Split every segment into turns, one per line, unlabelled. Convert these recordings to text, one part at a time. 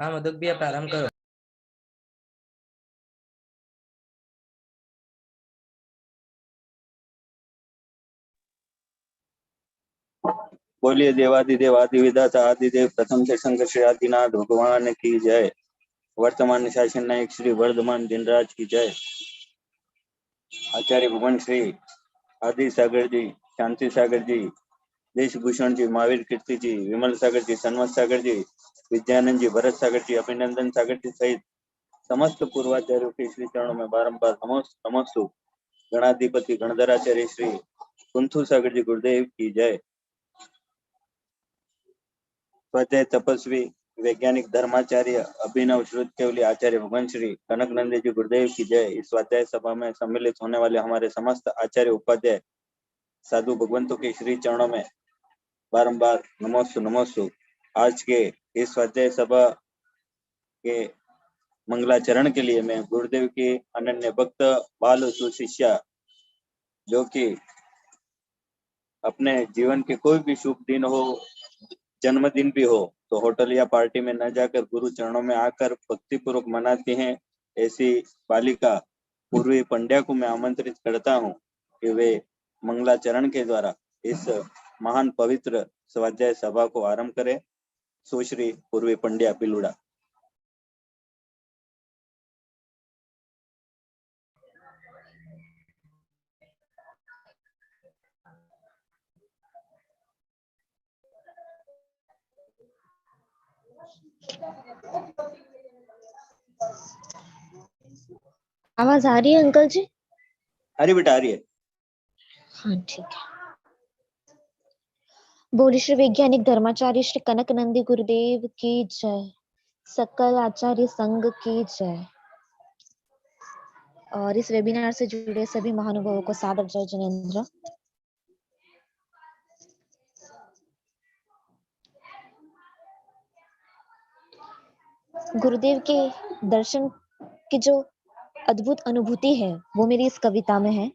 हाँ मधुक भैया प्रारंभ करो।
बोलिए देवादिदेव आदिविदाता आदिदेव प्रथम से शंकर श्री आदिनाथ भगवान की जय। वर्तमान शासन नायक श्री वर्धमान दिनराज की जय। आचार्य भुवन श्री आदि सागर जी, शांति सागर जी, देशभूषण जी, महावीर कीर्ति जी, विमल सागर जी, सन्मत सागर जी, विद्यानंद जी, भरत सागर जी, अभिनंदन सागर जी सहित समस्त पूर्वाचार्यों के श्री चरणों में बारंबार नमोस्तु। गणाधिपति गणधराचार्य श्री कुंथु सागर जी गुरुदेव की जय। स्वाध्याय तपस्वी वैज्ञानिक धर्माचार्य अभिनव श्रुत केवली आचार्य भगवान श्री कनक नंदी जी गुरुदेव की जय। इस स्वाध्याय सभा में सम्मिलित होने वाले हमारे समस्त आचार्य उपाध्याय साधु भगवंतों के श्री चरणों में बारंबार नमोस्तु। आज के इस स्वाध्याय सभा के मंगलाचरण के लिए मैं गुरुदेव के अनन्य भक्त बाल सुशिष्या जो कि अपने जीवन के कोई भी शुभ दिन हो, जन्मदिन भी हो, तो होटल या पार्टी में न जाकर गुरु चरणों में आकर भक्ति पूर्वक मनाती हैं, ऐसी बालिका पूर्वी पंड्या को मैं आमंत्रित करता हूं कि वे मंगलाचरण के द्वारा इस महान पवित्र स्वाध्याय सभा को आरंभ करें। सुश्री पूर्वी पंड्या पिलुड़ा।
आवाज आ रही है अंकल जी?
अरे बेटा आ रही है।
हाँ ठीक है। बोले श्री वैज्ञानिक धर्माचार्य श्री कनक नंदी गुरुदेव की जय। सकल आचार्य संघ की जय। और इस वेबिनार से जुड़े सभी महानुभावों को सादर जय जिनेंद्र। गुरुदेव के दर्शन की जो अद्भुत अनुभूति है वो मेरी इस कविता में है।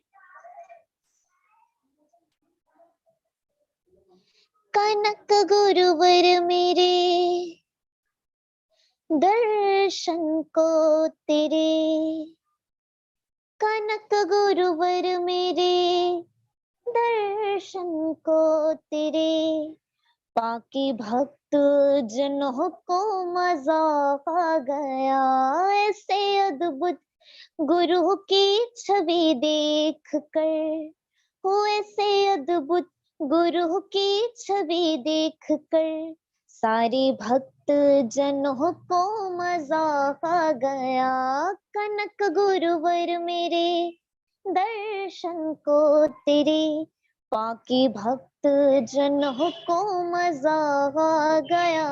कनक गुरुवर मेरे दर्शन को तेरे, कनक गुरुवर मेरे दर्शन को तेरे, बाकी भक्त जनों को मजा आ गया। ऐसे अद्भुत गुरु की छवि देख कर, हो ऐसे अद्भुत गुरु की छवि देख कर, सारे भक्त जनों को मजा आ गया। कनक गुरुवर मेरे दर्शन को तेरे, बाकी भक्त जनों को मजा आ गया।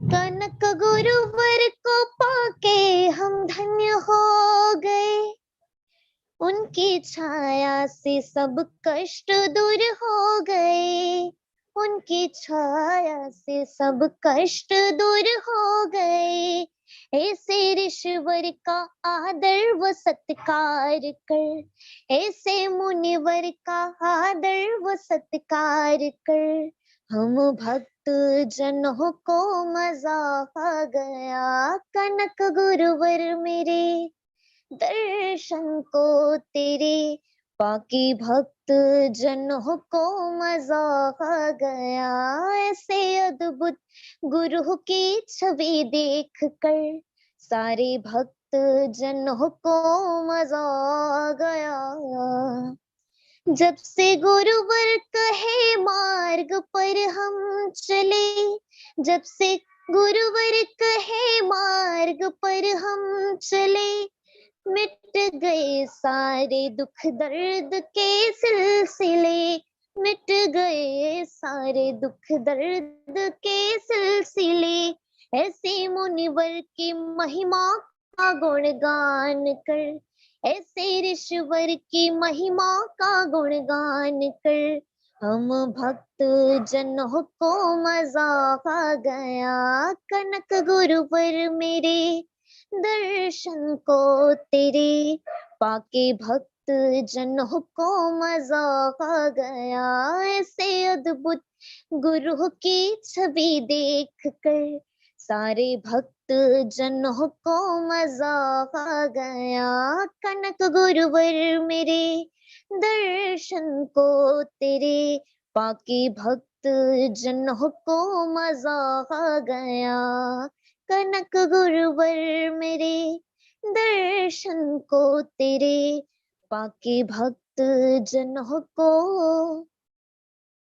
कनक गुरुवर को पाके हम धन्य हो गए, उनकी छाया से सब कष्ट दूर हो गए, उनकी छाया से सब कष्ट दूर हो गए। ऐसे ऋषिवर का आदर व सत्कार कर, ऐसे मुनिवर का आदर व सत्कार कर, हम भक्त जनों को मजा आ गया। कनक गुरुवर मेरे दर्शन को तेरे, बाकी भक्त जनों को मजा आ गया। ऐसे अद्भुत गुरु की छवि देख कर, सारे भक्त जनों को मजा आ गया। जब से गुरुवर कहे मार्ग पर हम चले, जब से गुरुवर कहे मार्ग पर हम चले, मिट गए सारे दुख दर्द के सिलसिले, मिट गए सारे दुख दर्द के सिलसिले। ऐसे मुनिवर की महिमा का गुणगान कर, ऐसे ऋषिवर की महिमा का गुणगान कर, हम भक्त जनों को मजा आ गया। कनक गुरुवर मेरे दर्शन को तेरे, पाके भक्त जनों को मजा आ गया, ऐसे अद्भुत गुरु की छवि देख कर सारे भक्त जनों को मजा आ गया। कनक गुरुवर मेरे दर्शन को तेरे पाके भक्त जनों को मजा आ गया। कनक गुरुवर मेरे दर्शन को तेरे पाके भक्त जनों को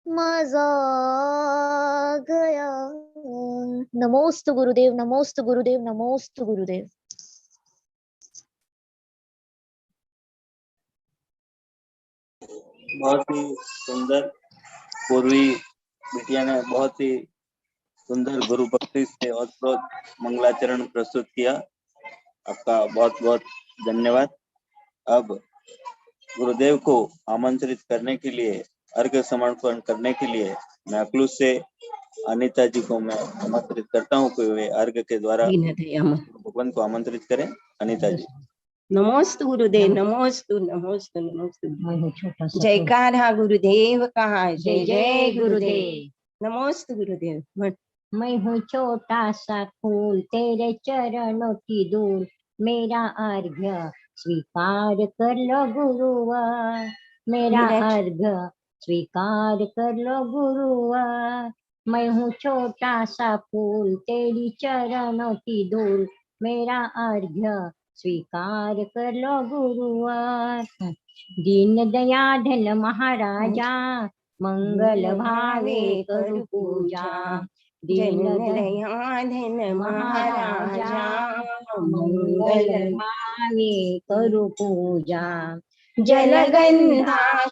मजा आ गया। नमोस्तु गुरुदेव, नमोस्तु गुरुदेव, नमोस्तु गुरुदेव।
बहुत ही सुंदर पूर्वी बिटिया ने बहुत ही सुंदर गुरु भक्ति से और मंगलाचरण प्रस्तुत किया। आपका बहुत बहुत धन्यवाद। अब गुरुदेव को आमंत्रित करने के लिए, अर्घ्य समर्पण करने के लिए मैं अकलूज से अनीता जी को मैं आमंत्रित करता हूँ कि वे अर्घ्य के द्वारा भगवान को आमंत्रित करें। अनीता जी।
नमोस्तु गुरुदेव, नमोस्तु नमोस्तु नमोस्तु। जयकारा गुरुदेव का, जय जय गुरुदेव। नमोस्तु गुरुदेव।
मैं हूँ छोटा सा फूल तेरे चरणों की धूल, मेरा अर्घ्य स्वीकार कर लो गुरुवर, मेरा अर्घ्य स्वीकार कर लो गुरुवर। मैं हूँ छोटा सा फूल तेरी चरणों की धूल, मेरा अर्घ्य स्वीकार कर लो गुरुवर। दीन दयाल महाराजा मंगल भावे करू पूजा,
दीन दयाल महाराजा मंगल
भावे करू पूजा।
जलगंधा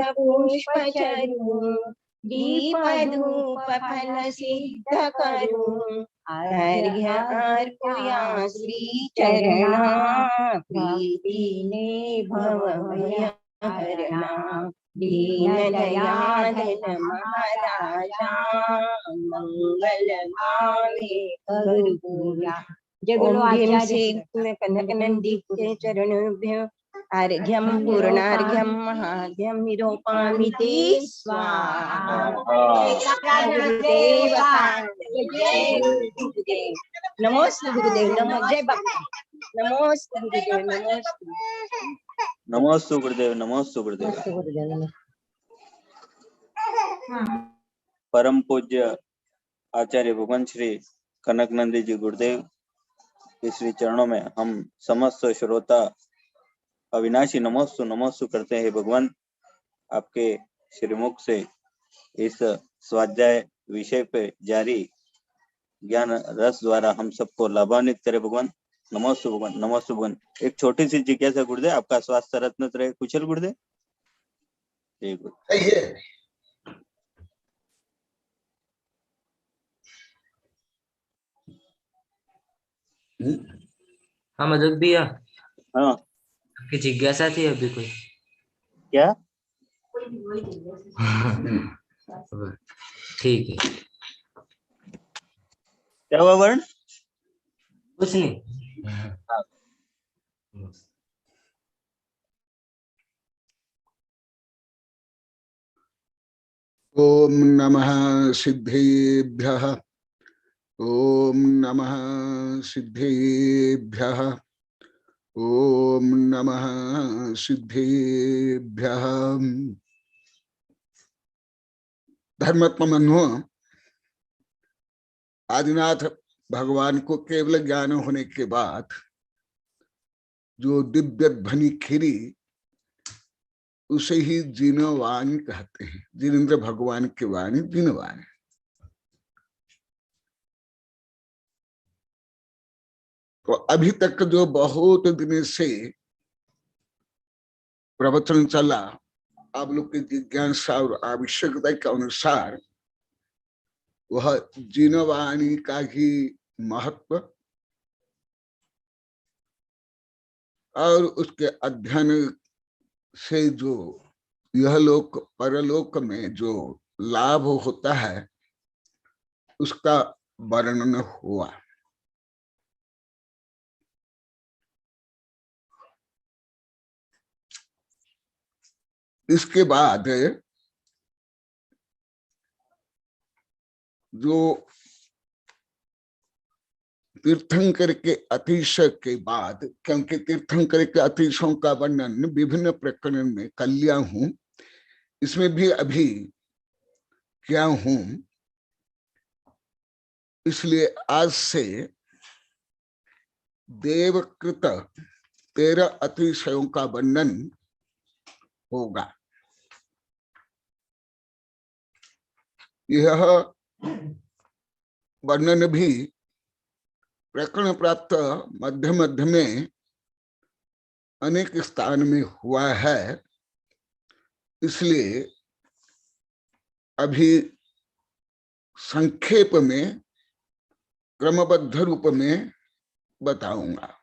पुष्प चरू, दीप धूप फल सिद्ध करूं, अर्घ्य अर्पया श्री चरणा, प्रीति ने भवभय हरणा। दीन दयाल महाराजा मंगल भावे करू पूजा।
जय बोलो आचार्य
श्री कनक नंदी के चरणोभ्यो अर्घ्यं पूर्णार्घ्यं महार्घ्यं निरूपयामि ते स्वाहा। गुरुदेव नमोस्तु गुरुदेव, नमो जय बाबा। नमोस्तु गुरुदेव, नमोस्तु।
नमोस्तु गुरुदेव, नमोस्तु गुरुदेव। परम पूज्य आचार्य भगवान श्री कनक नंदी जी गुरुदेव के श्री चरणों में हम समस्त श्रोता अविनाशी नमोस्तु नमोस्तु करते हैं। भगवान आपके श्रीमुख से इस स्वाध्याय विषय पे जारी ज्ञान रस द्वारा हम सबको लाभान्वित करे भगवान। नमोस्तु भगवान, नमोस्तु भगवान। एक छोटी सी जिज्ञासा गुरुदेव, आपका स्वास्थ्य रत्न रहे कुशल गुरुदेव?
हाँ मदद भैया,
हाँ
आपकी जिज्ञासा थी अभी कोई?
क्या?
ठीक है।
क्या हुआ वर्ण?
कुछ नहीं।
ओम नमः सिद्धेभ्यः, ओम नमः सिद्धेभ्यः, ओम नमः सिद्धेभ्यः। धर्मात्मा आदिनाथ भगवान को केवल ज्ञान होने के बाद जो दिव्य ध्वनि खिरी उसे ही जिनवाणी कहते हैं। जिनेन्द्र भगवान की वाणी जिनवाणी। तो अभी तक जो बहुत दिन से प्रवचन चला, आप लोग की जिज्ञासा और आवश्यकता के अनुसार वह जिनवाणी का ही महत्व और उसके अध्ययन से जो यह लोक परलोक में जो लाभ होता है उसका वर्णन हुआ। इसके बाद जो तीर्थंकर के अतिशय के बाद, क्योंकि तीर्थंकर के अतिशयों का वर्णन विभिन्न प्रकरण में कर लिया हूं, इसमें भी अभी क्या हूं, इसलिए आज से देवकृत 13 अतिशयों का वर्णन होगा। यह वर्णन भी प्रकरण प्राप्त मध्य मध्य में अनेक स्थान में हुआ है, इसलिए अभी संक्षेप में क्रमबद्ध रूप में बताऊंगा।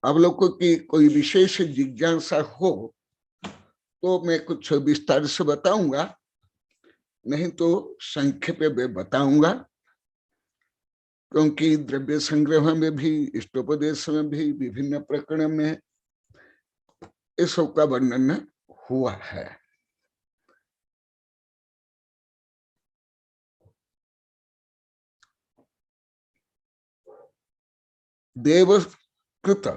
आप लोगों की कोई विशेष जिज्ञासा हो तो मैं कुछ विस्तार से बताऊंगा, नहीं तो संक्षेप में बताऊंगा, क्योंकि द्रव्य संग्रह में भी, इष्टोपदेश में भी, विभिन्न प्रकरण में इस सब का वर्णन हुआ है। देवकृत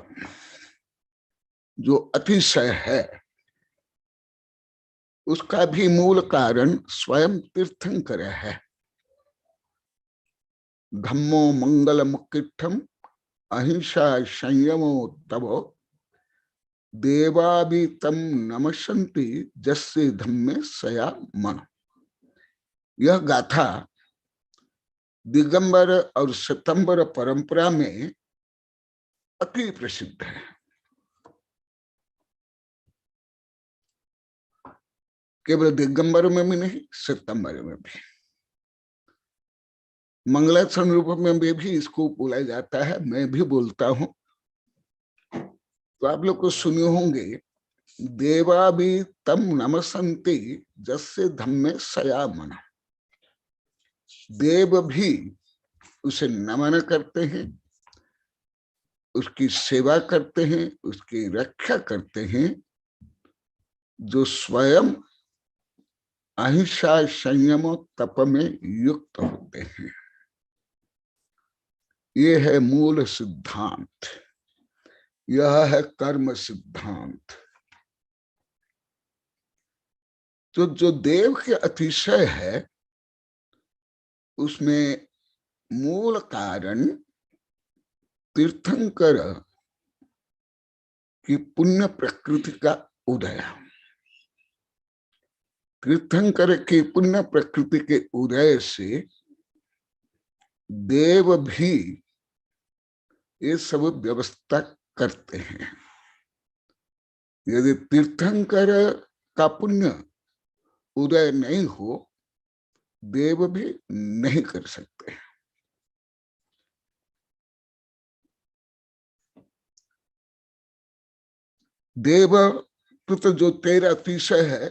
जो अतिशय है, उसका भी मूल कारण स्वयं तीर्थंकर है। धम्मो मंगल मुक्तिठम अहिंसा संयमो तवो देवा भी तम नमस्यन्ति जस्य धम्मे सया मन। यह गाथा दिगंबर और सितंबर परंपरा में अति प्रसिद्ध है। केवल दिगंबर में भी नहीं, सितंबर में भी, मंगलाचरण रूप में भी इसको बोला जाता है, मैं भी बोलता हूं। तो आप लोग को सुने होंगे, देवा भी तम नमस्यन्ति जस्य धम्मे सया मन। देव भी उसे नमन करते हैं, उसकी सेवा करते हैं, उसकी रक्षा करते हैं, जो स्वयं अहिंसा संयम तप में युक्त होते हैं। ये है मूल सिद्धांत, यह है कर्म सिद्धांत। तो जो देव के अतिशय है, उसमें मूल कारण तीर्थंकर की पुण्य प्रकृति का उदय। तीर्थंकर की पुण्य प्रकृति के उदय से देव भी ये सब व्यवस्था करते हैं। यदि तीर्थंकर का पुण्य उदय नहीं हो, देव भी नहीं कर सकते। देवकृत जो 13 अतिशय है,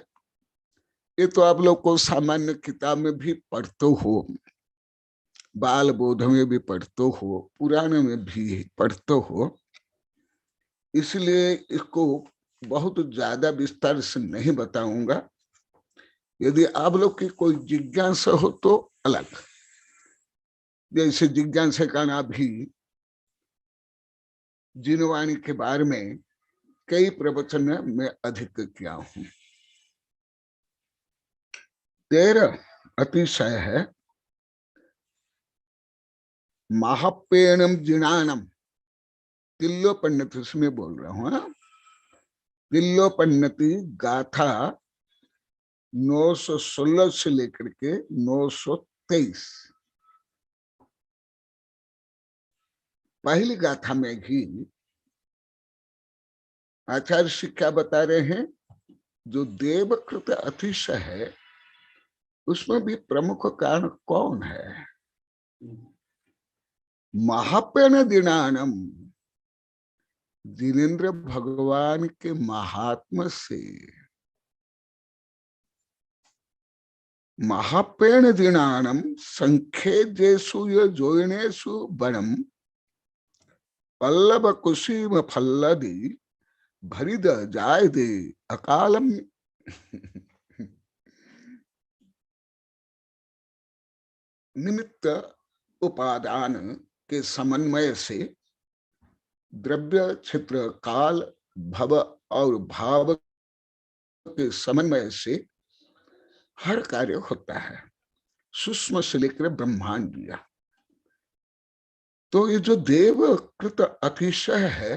ये तो आप लोग को सामान्य किताब में भी पढ़ते हो, बाल बोध में भी पढ़ते हो, पुराण में भी पढ़ते हो, इसलिए इसको बहुत ज्यादा विस्तार से नहीं बताऊंगा। यदि आप लोग की कोई जिज्ञासा हो तो अलग, जैसे जिज्ञासा का नाम भी जिनवाणी के बारे में कई प्रवचन में अधिक किया हूं। 13 अतिशय है। महापेणम जिनानम, तिल्लोपन्नति से मैं बोल रहा हूं। तिल्लोपन्नति गाथा 916 से लेकर के 923। पहली गाथा में ही आचार्य श्री क्या बता रहे हैं, जो देवकृत अतिशय है उसमें भी प्रमुख कारण कौन है? महापेन दिनानम, जिनेन्द्र भगवान के महात्मा से। महापेन दिनानम संखेजेषु जोइनेषु वनम पल्लव कुसुम फल्लदि भरिद जायदे अकालम निमित्त उपादान के समन्वय से द्रव्य, क्षेत्र, काल, भव और भाव के समन्वय से हर कार्य होता है, सूक्ष्म से लेकर ब्रह्मांडीय। तो ये जो देवकृत अतिशय है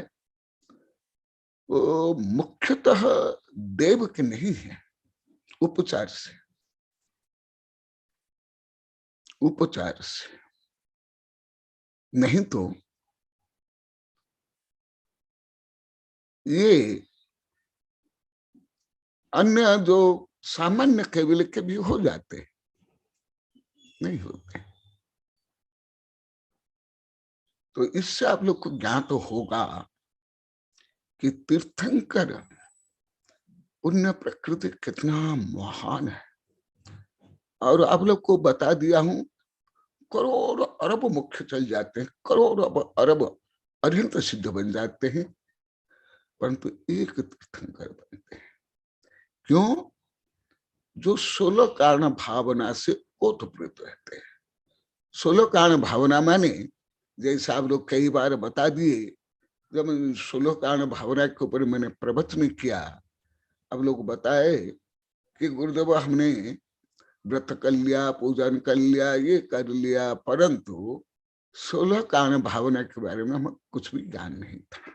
वो मुख्यतः देव के नहीं है, उपचार से, उपचार से। नहीं तो ये अन्य जो सामान्य केवल के भी हो जाते, नहीं होते। तो इससे आप लोग को ज्ञात होगा कि तीर्थंकर पुण्य प्रकृति कितना महान है। और आप लोग को बता दिया हूं, करोड़ अरब मुख्य चल जाते हैं, करोड़ अरब अरिहंत सिद्ध बन जाते हैं, परंतु एक तीर्थंकर बनते हैं। क्यों? जो 16 कारण भावना से ओतप्रोत रहते हैं। 16 कारण भावना माने, जैसा आप लोग कई बार बता दिए, जब 16 कारण भावना के ऊपर मैंने प्रवचन किया, अब लोग बताए कि गुरुदेव हमने व्रत कर लिया, पूजन कर लिया, ये कर लिया, परंतु 16 कारण भावना के बारे में हमें कुछ भी ज्ञान नहीं था।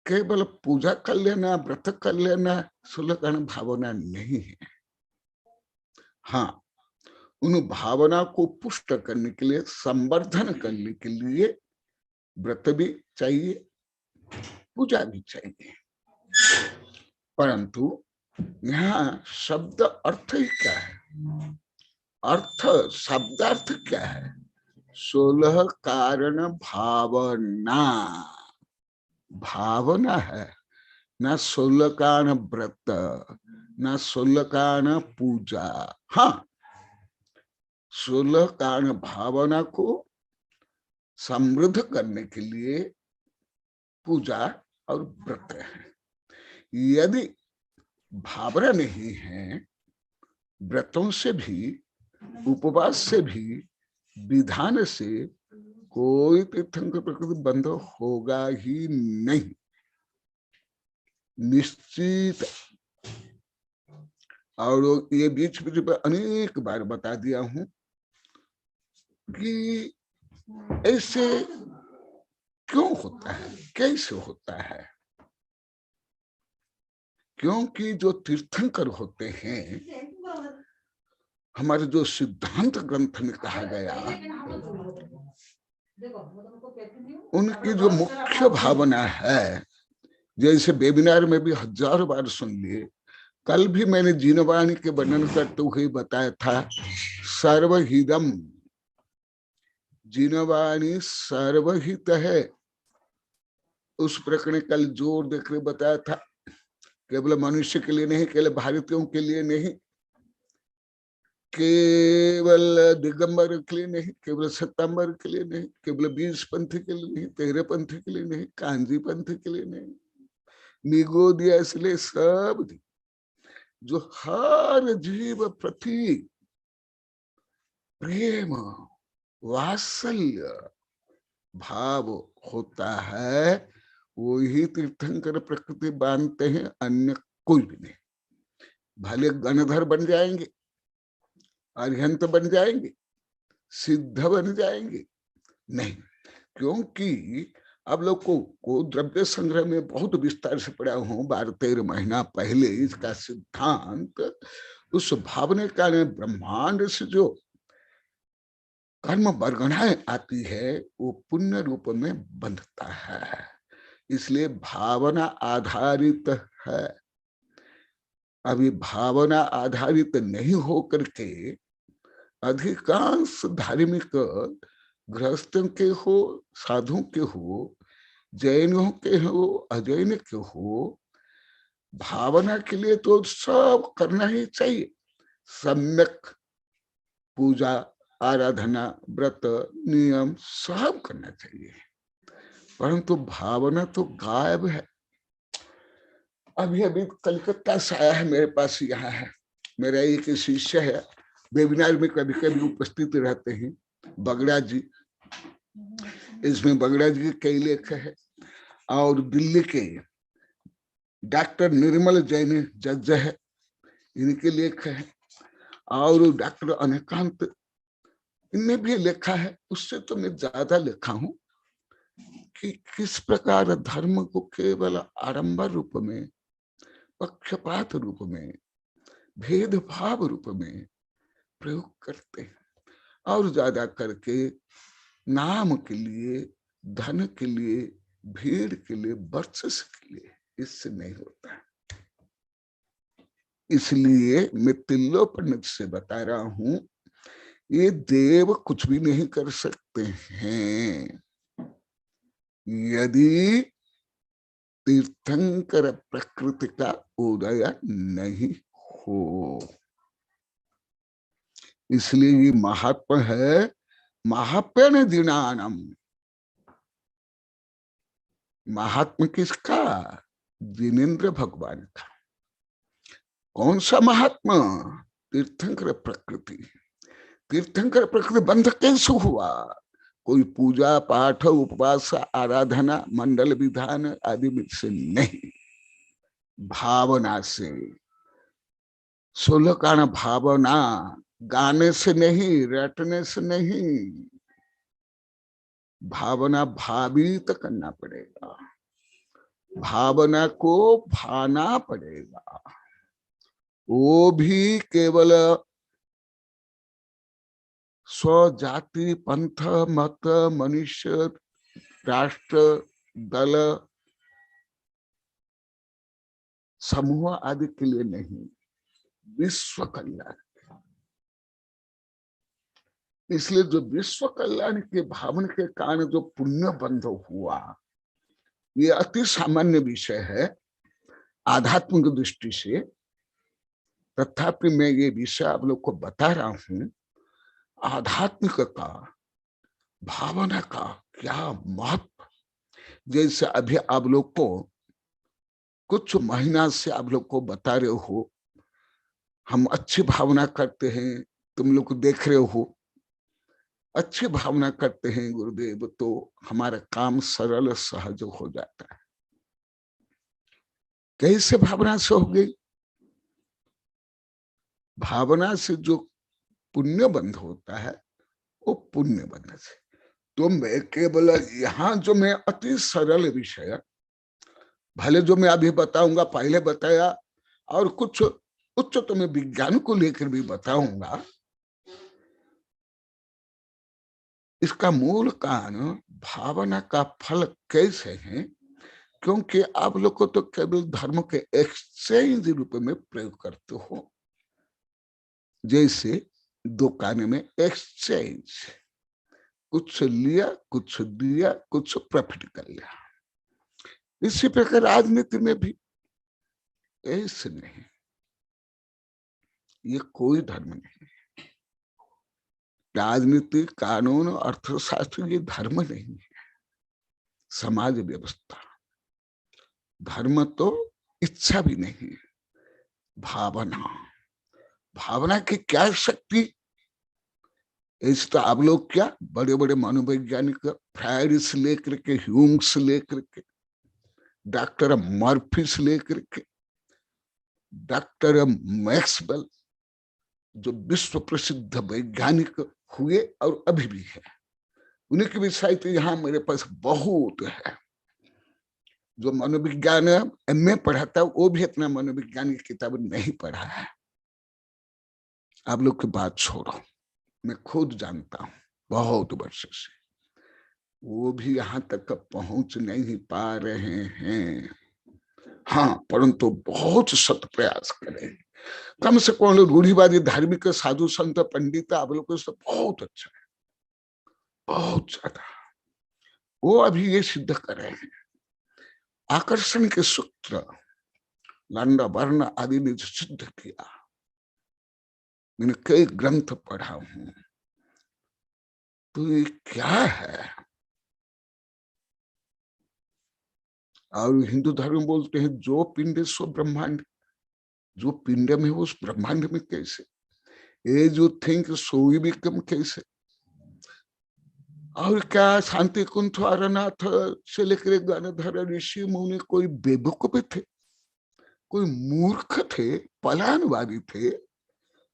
केवल पूजा कर लेना, व्रत कर लेना 16 कारण भावना नहीं है। हाँ, उन भावना को पुष्ट करने के लिए, संवर्धन करने के लिए व्रत भी चाहिए, पूजा भी चाहिए। परंतु यहाँ शब्द अर्थ ही क्या है? अर्थ, शब्दार्थ क्या है? 16 कारण भावना, भावना है, ना 16 कारण व्रत, ना 16 कारण पूजा। हाँ, 16 कारण भावना को समृद्ध करने के लिए पूजा और व्रत है। यदि भावना नहीं है, व्रतों से भी, उपवास से भी, विधान से कोई तीर्थंकर प्रकृति बंध होगा ही नहीं, निश्चित। और ये बीच बीच में अनेक बार बता दिया हूं कि ऐसे क्यों होता है, कैसे होता है। क्योंकि जो तीर्थंकर होते हैं, हमारे जो सिद्धांत ग्रंथ में कहा गया, उनकी जो मुख्य भावना है, जैसे वेबिनार में भी हजारों बार सुन लिए, कल भी मैंने जीनवाणी के वर्णन करते हुए बताया था, सर्वहिदम, जीनवाणी सर्वहित है। उस प्रकरण कल जोर देकर बताया था, केवल मनुष्य के लिए नहीं, केवल भारतीयों के लिए नहीं, केवल दिगंबर के लिए नहीं, केवल सत्तांबर के लिए नहीं, केवल 20 पंथ के लिए नहीं, 13 पंथ के लिए नहीं, कांजी पंथ के लिए नहीं, निगोदिया, इसलिए सब जो हर जीव प्रति प्रेम वात्सल्य भाव होता है, वही तीर्थंकर प्रकृति बांधते हैं, अन्य कोई भी नहीं। भले गणधर बन जाएंगे, अरिहंत बन जाएंगे, सिद्ध बन जाएंगे, नहीं। क्योंकि अब लोग को द्रव्य संग्रह में बहुत विस्तार से पढ़ा हूं, 12-13 महीना पहले इसका सिद्धांत। उस भावना का ब्रह्मांड से जो कर्म वर्गणाएं आती है, वो पुण्य रूप में बंधता है, इसलिए भावना आधारित है। अभी भावना आधारित नहीं हो करके अधिकांश धार्मिक गृहस्थों के हो, साधुओं के हो, जैनों के हो, अजैन के हो, भावना के लिए तो सब करना ही चाहिए, सम्यक पूजा, आराधना, व्रत, नियम सब करना चाहिए, परंतु भावना तो गायब है। अभी अभी कलकत्ता से आया है, मेरे पास यहाँ है। मेरा एक शिष्य है, वेबिनार में कभी कभी उपस्थित रहते हैं, बगड़ा जी। इसमें बगड़ा जी के कई लेख है, और दिल्ली के डॉक्टर निर्मल जैन जज है, इनके लेख है, और डॉक्टर अनेकांत, इनने भी लिखा है। उससे तो मैं ज्यादा लिखा हूं कि किस प्रकार धर्म को केवल आडंबर रूप में, पक्षपात रूप में, भेदभाव रूप में प्रयोग करते हैं, और ज्यादा करके नाम के लिए, धन के लिए, भीड़ के लिए, वर्चस्व के लिए। इससे नहीं होता। इसलिए मैं तिल्लोपनिषद से बता रहा हूं, ये देव कुछ भी नहीं कर सकते हैं यदि तीर्थंकर प्रकृति का उदय नहीं हो। इसलिए ये महात्मा है, महाप्यन दिनानम। महात्मा किसका? जिनेन्द्र भगवान का। कौन सा महात्मा? तीर्थंकर प्रकृति। तीर्थंकर प्रकृति बंध कैसे हुआ? कोई पूजा पाठ, उपवास, आराधना, मंडल विधान आदि से नहीं, भावना से। 16 कारण भावना, गाने से नहीं, रटने से नहीं, भावना भावित करना पड़ेगा, भावना को भाना पड़ेगा। वो भी केवल स्वजाति, पंथ, मत, मनुष्य, राष्ट्र, दल, समूह आदि के लिए नहीं, विश्व कल्याण। इसलिए जो विश्व कल्याण के भावना के कारण जो पुण्य बंध हुआ, ये अति सामान्य विषय है आध्यात्मिक दृष्टि से। तथापि मैं ये विषय आप लोग को बता रहा हूं, आध्यात्मिक का, भावना का क्या महत्व। जैसे अभी आप लोग को कुछ महीना से आप लोग को बता रहे हो, हम अच्छी भावना करते हैं, तुम लोग देख रहे हो, अच्छी भावना करते हैं गुरुदेव, तो हमारा काम सरल सहज हो जाता है। कैसे भावना से हो गई? भावना से जो पुण्य बंध होता है, वो पुण्य बंध से। तो मैं केवल यहाँ जो मैं अति सरल विषय, भले जो मैं अभी बताऊंगा पहले बताया, और कुछ उच्च तो मैं विज्ञान को लेकर भी बताऊंगा। इसका मूल कारण भावना का फल कैसे है, क्योंकि आप लोग को तो केवल धर्म के एक्सचेंज रूप में प्रयोग करते हो। जैसे दुकान में एक्सचेंज, कुछ लिया, कुछ दिया, कुछ प्रॉफिट कर लिया। इसी प्रकार राजनीति में भी ऐसे नहीं, ये कोई धर्म नहीं। राजनीति, कानून, अर्थशास्त्र ये धर्म नहीं है, समाज व्यवस्था। धर्म तो इच्छा भी नहीं, भावना। भावना की क्या शक्ति? ऐसे तो आप लोग क्या बड़े बड़े मनोवैज्ञानिक, फ्रायड से लेकर के, ह्यूम से लेकर के, डॉक्टर मर्फी से लेकर के, डॉक्टर मैक्सवेल, जो विश्व प्रसिद्ध वैज्ञानिक हुए और अभी भी है, उन्हीं की विषय तो यहाँ मेरे पास बहुत है। जो मनोविज्ञान एमए पढ़ाता है, वो भी इतना मनोविज्ञान की किताब नहीं पढ़ा है। आप लोग की बात छोड़ो, मैं खुद जानता हूं बहुत वर्ष से, वो भी यहाँ तक पहुंच नहीं पा रहे हैं। हाँ, परंतु बहुत सत प्रयास करें। कम से कम रूढ़िवादी धार्मिक साधु संत पंडित आप लोग से बहुत अच्छा है, बहुत ज्यादा। वो अभी ये सिद्ध कर रहे हैं, आकर्षण के सूत्र, लंड वर्ण आदि ने जो सिद्ध किया, मैंने कई ग्रंथ पढ़ा हूं। तो ये क्या है? और हिंदू धर्म में बोलते हैं जो पिंड सो ब्रह्मांड, जो पिंड में हो उस ब्रह्मांड में कैसे, ये जो थिंक सो ही बिकम कैसे। और क्या शांति कुंठ वारनाथ से लेकर गणधर ऋषि मुनि कोई बेवकूफ थे, कोई मूर्ख थे, पलायनवादी थे,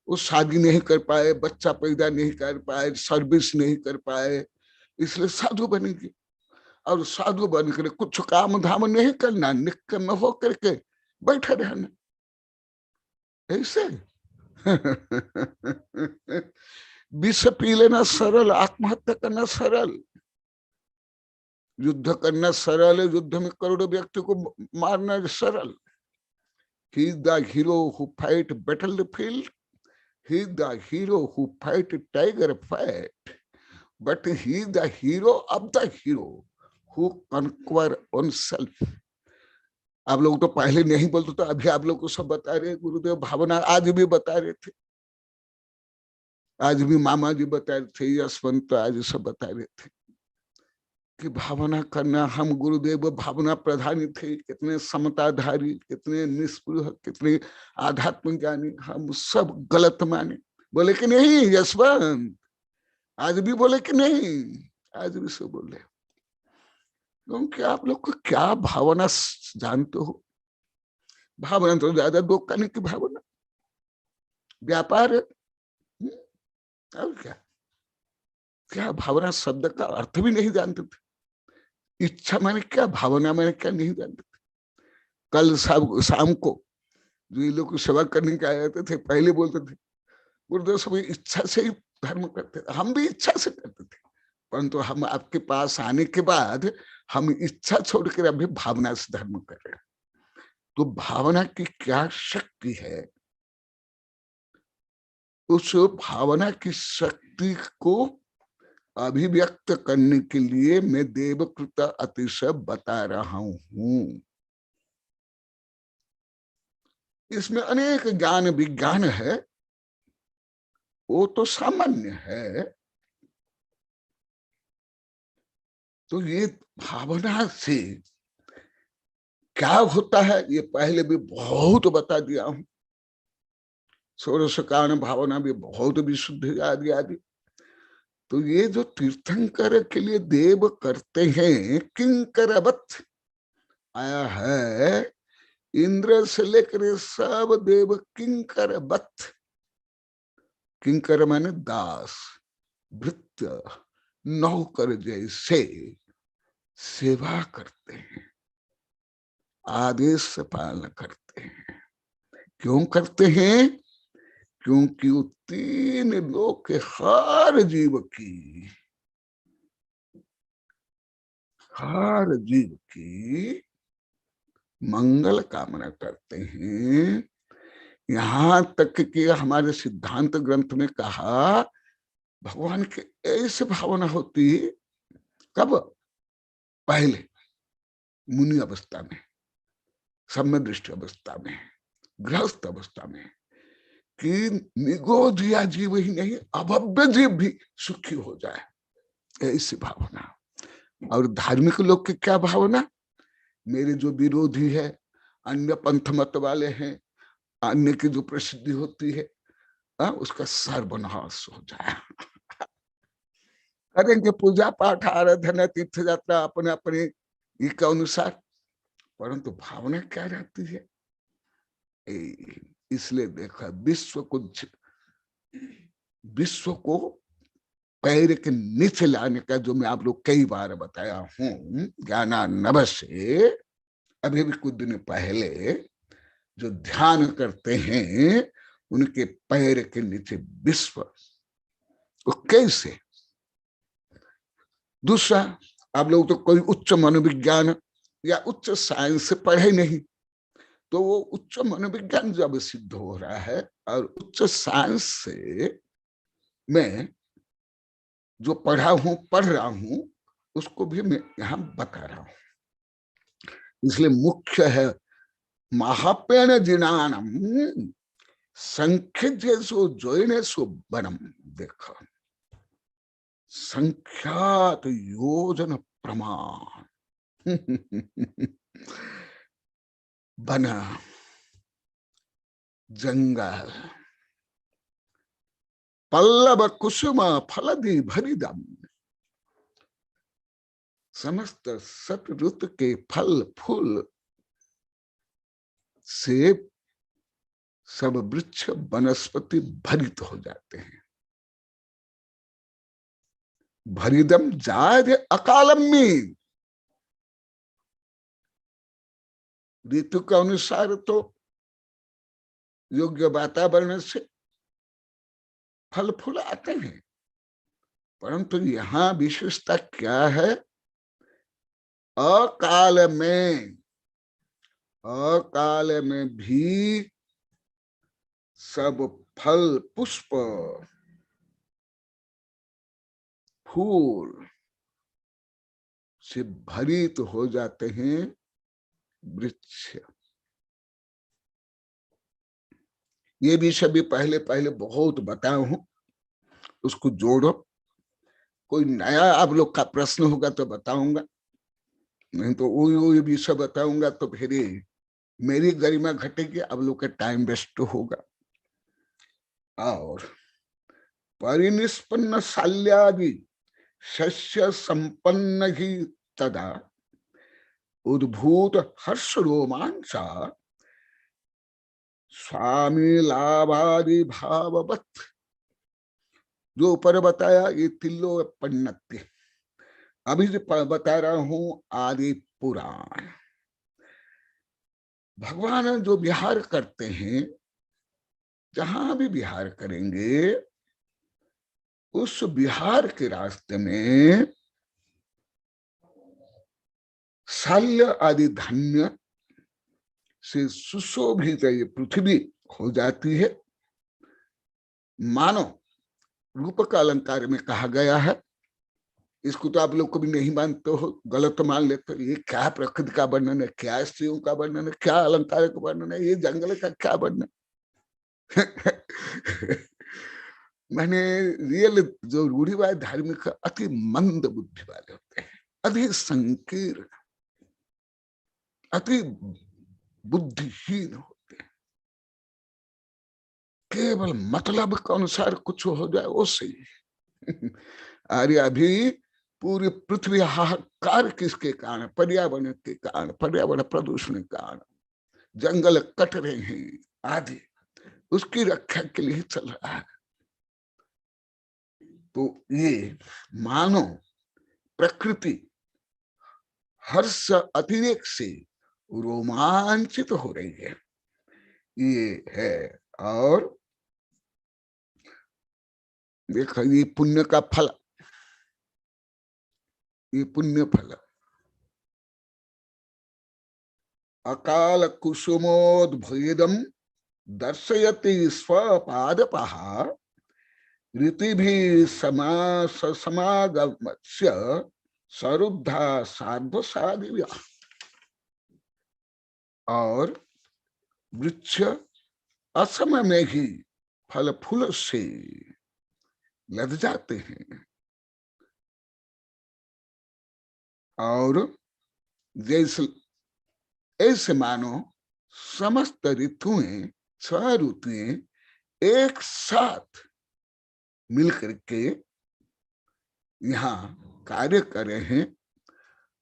वो शादी नहीं कर पाए, बच्चा पैदा नहीं कर पाए, सर्विस नहीं कर पाए, इसलिए साधु बनेंगे। और साधु बनकर कुछ काम धाम नहीं करना, निकम हो करके बैठे रहना, ऐसे विष पी लेना सरल, आत्महत्या करना सरल, युद्ध करना सरल है, युद्ध में करोड़ों व्यक्ति को मारना सरल। He is the hero who fight battlefield. He is the hero who fight tiger fight. But he is the hero of the hero who conquer oneself. आप लोग तो पहले नहीं बोलते, तो अभी आप लोग को सब बता रहे, गुरुदेव भावना आज भी बता रहे थे, आज भी मामा जी बता रहे थे, यशवंत आज सब बता रहे थे कि भावना करना। हम गुरुदेव भावना प्रधानी थे, कितने समताधारी, कितने निष्पृह, कितने आध्यात्म ज्ञानी, हम सब गलत माने। बोले कि नहीं यशवंत, आज भी बोले कि नहीं, आज भी सब बोले। क्योंकि आप लोग को क्या भावना जानते हो? भावना तो ज्यादा दो करने की भावना, व्यापार है। और क्या क्या भावना शब्द का अर्थ भी नहीं जानते थे। इच्छा मैंने क्या, भावना मैंने क्या नहीं जानते थे। कल शाम को जो ये लोग सेवा करने के आए थे, पहले बोलते थे गुरुदेव सब इच्छा से ही धर्म करते थे। हम भी इच्छा से करते थे, परंतु हम आपके पास आने के बाद हम इच्छा छोड़कर अभी भावना से धर्म कर रहे हैं। तो भावना की क्या शक्ति है, उस भावना की शक्ति को अभिव्यक्त करने के लिए मैं देवकृत अतिशय बता रहा हूं। इसमें अनेक ज्ञान विज्ञान है, वो तो सामान्य है। तो ये भावना से क्या होता है ये पहले भी बहुत बता दिया हूं। षोडश कारण भावना भी बहुत विशुद्ध आदि आदि। तो ये जो तीर्थंकर के लिए देव करते हैं, किंकरवत आया है, इंद्र से लेकर सब देव किंकरवत। किंकर माने दास, भृत्य, नौकर जैसे सेवा करते हैं, आदेश पालन करते हैं। क्यों करते हैं? क्योंकि वो तीन लोक के हर जीव की मंगल कामना करते हैं। यहां तक कि हमारे सिद्धांत ग्रंथ में कहा, भगवान के ऐसे भावना होती कब? पहले मुनि अवस्था में, सम्यदृष्टि अवस्था में, गृहस्थ अवस्था में, कि निगोधिया जीव ही नहीं अभव्य जीव भी सुखी हो जाए, ऐसी भावना। और धार्मिक लोग की क्या भावना? मेरे जो विरोधी है, अन्य पंथ मत वाले हैं, अन्य की जो प्रसिद्धि होती है, उसका सर्वनाश हो जाए। करेंगे पूजा पाठ, आराधना, तीर्थ यात्रा अपने अपने के अनुसार, परंतु भावना क्या रहती है? इसलिए देखा, विश्व को पैर के नीचे लाने का जो मैं आप लोग कई बार बताया हूं, ज्ञानार्णव से अभी भी कुछ दिन पहले जो ध्यान करते हैं, उनके पैर के नीचे विश्व। तो कैसे? दूसरा, आप लोग तो कोई उच्च मनोविज्ञान या उच्च साइंस से पढ़े नहीं, तो वो उच्च मनोविज्ञान जब सिद्ध हो रहा है और उच्च साइंस से मैं जो पढ़ रहा हूं, उसको भी मैं यहां बता रहा हूं। इसलिए मुख्य है महापेण जिनानम संख्यजेसु जोइनेसु वनम। देखो, संख्यात योजन प्रमाण, बना जंगल पल्लव कुसुम फलदी भरिदम, समस्त सत ऋतु के फल फूल से सब वृक्ष वनस्पति भरित हो जाते हैं। भरिदम जायद अकालम में, ऋतु के अनुसार तो योग्य वातावरण से फल फूल आते हैं, परंतु यहाँ विशेषता क्या है? अकाल में भी सब फल पुष्प फूल से भरित हो जाते हैं वृक्ष। ये भी सभी पहले पहले बहुत बताया हूं, उसको जोड़ो। कोई नया आप लोग का प्रश्न होगा तो बताऊंगा, नहीं तो वो विषय बताऊंगा तो फिर मेरी गरिमा घटेगी, आप लोग का टाइम वेस्ट होगा। और परिनिष्पन्न शाल्यादि शस्य संपन्न ही तदा उद्भूत हर्ष रोमांचा स्वामी लाभादि भाववत, जो ऊपर बताया ये तिल्लो पन्नत्य, अभी जो बता रहा हूं आदि पुराण। भगवान जो विहार करते हैं, जहां भी विहार करेंगे उस विहार के रास्ते में शाल्य आदि धन्य से सुशोभित ये पृथ्वी हो जाती है। मानो रूप का अलंकार में कहा गया है, इसको तो आप लोग कभी नहीं मानते हो, गलत मान लेते हो। ये क्या प्रकृति का वर्णन है, क्या स्त्रियों का वर्णन है, क्या अलंकार का वर्णन है, ये जंगल का क्या वर्णन? मैंने रियल जो रूढ़िवाद धार्मिक अति मंद बुद्धि वाले होते हैं, अति संकीर्ण, अति बुद्धिहीन होते हैं। केवल मतलब के अनुसार कुछ हो जाए वो सही। अरे अभी पूरी पृथ्वी हाहाकार किसके कारण? पर्यावरण के कारण, पर्यावरण प्रदूषण के कारण, जंगल कट रहे हैं आदि, उसकी रक्षा के लिए चल रहा है। तो ये मानो प्रकृति हर्ष अतिरेक से रोमांचित हो रही है, ये है। और देखो ये पुण्य का फल, ये पुण्य फल। अकाल कुसुमोद्भेदम दर्शयति स्वपादपः ऋतिभि समागमस्य सरुद्धा साध्वसादिव्या। और वृक्ष असमय में ही फल फूल से लद जाते हैं, और जैसे ऐसे मानो समस्त ऋतुएं, 6 ऋतुएं एक साथ मिलकर के यहाँ कार्य कर रहे हैं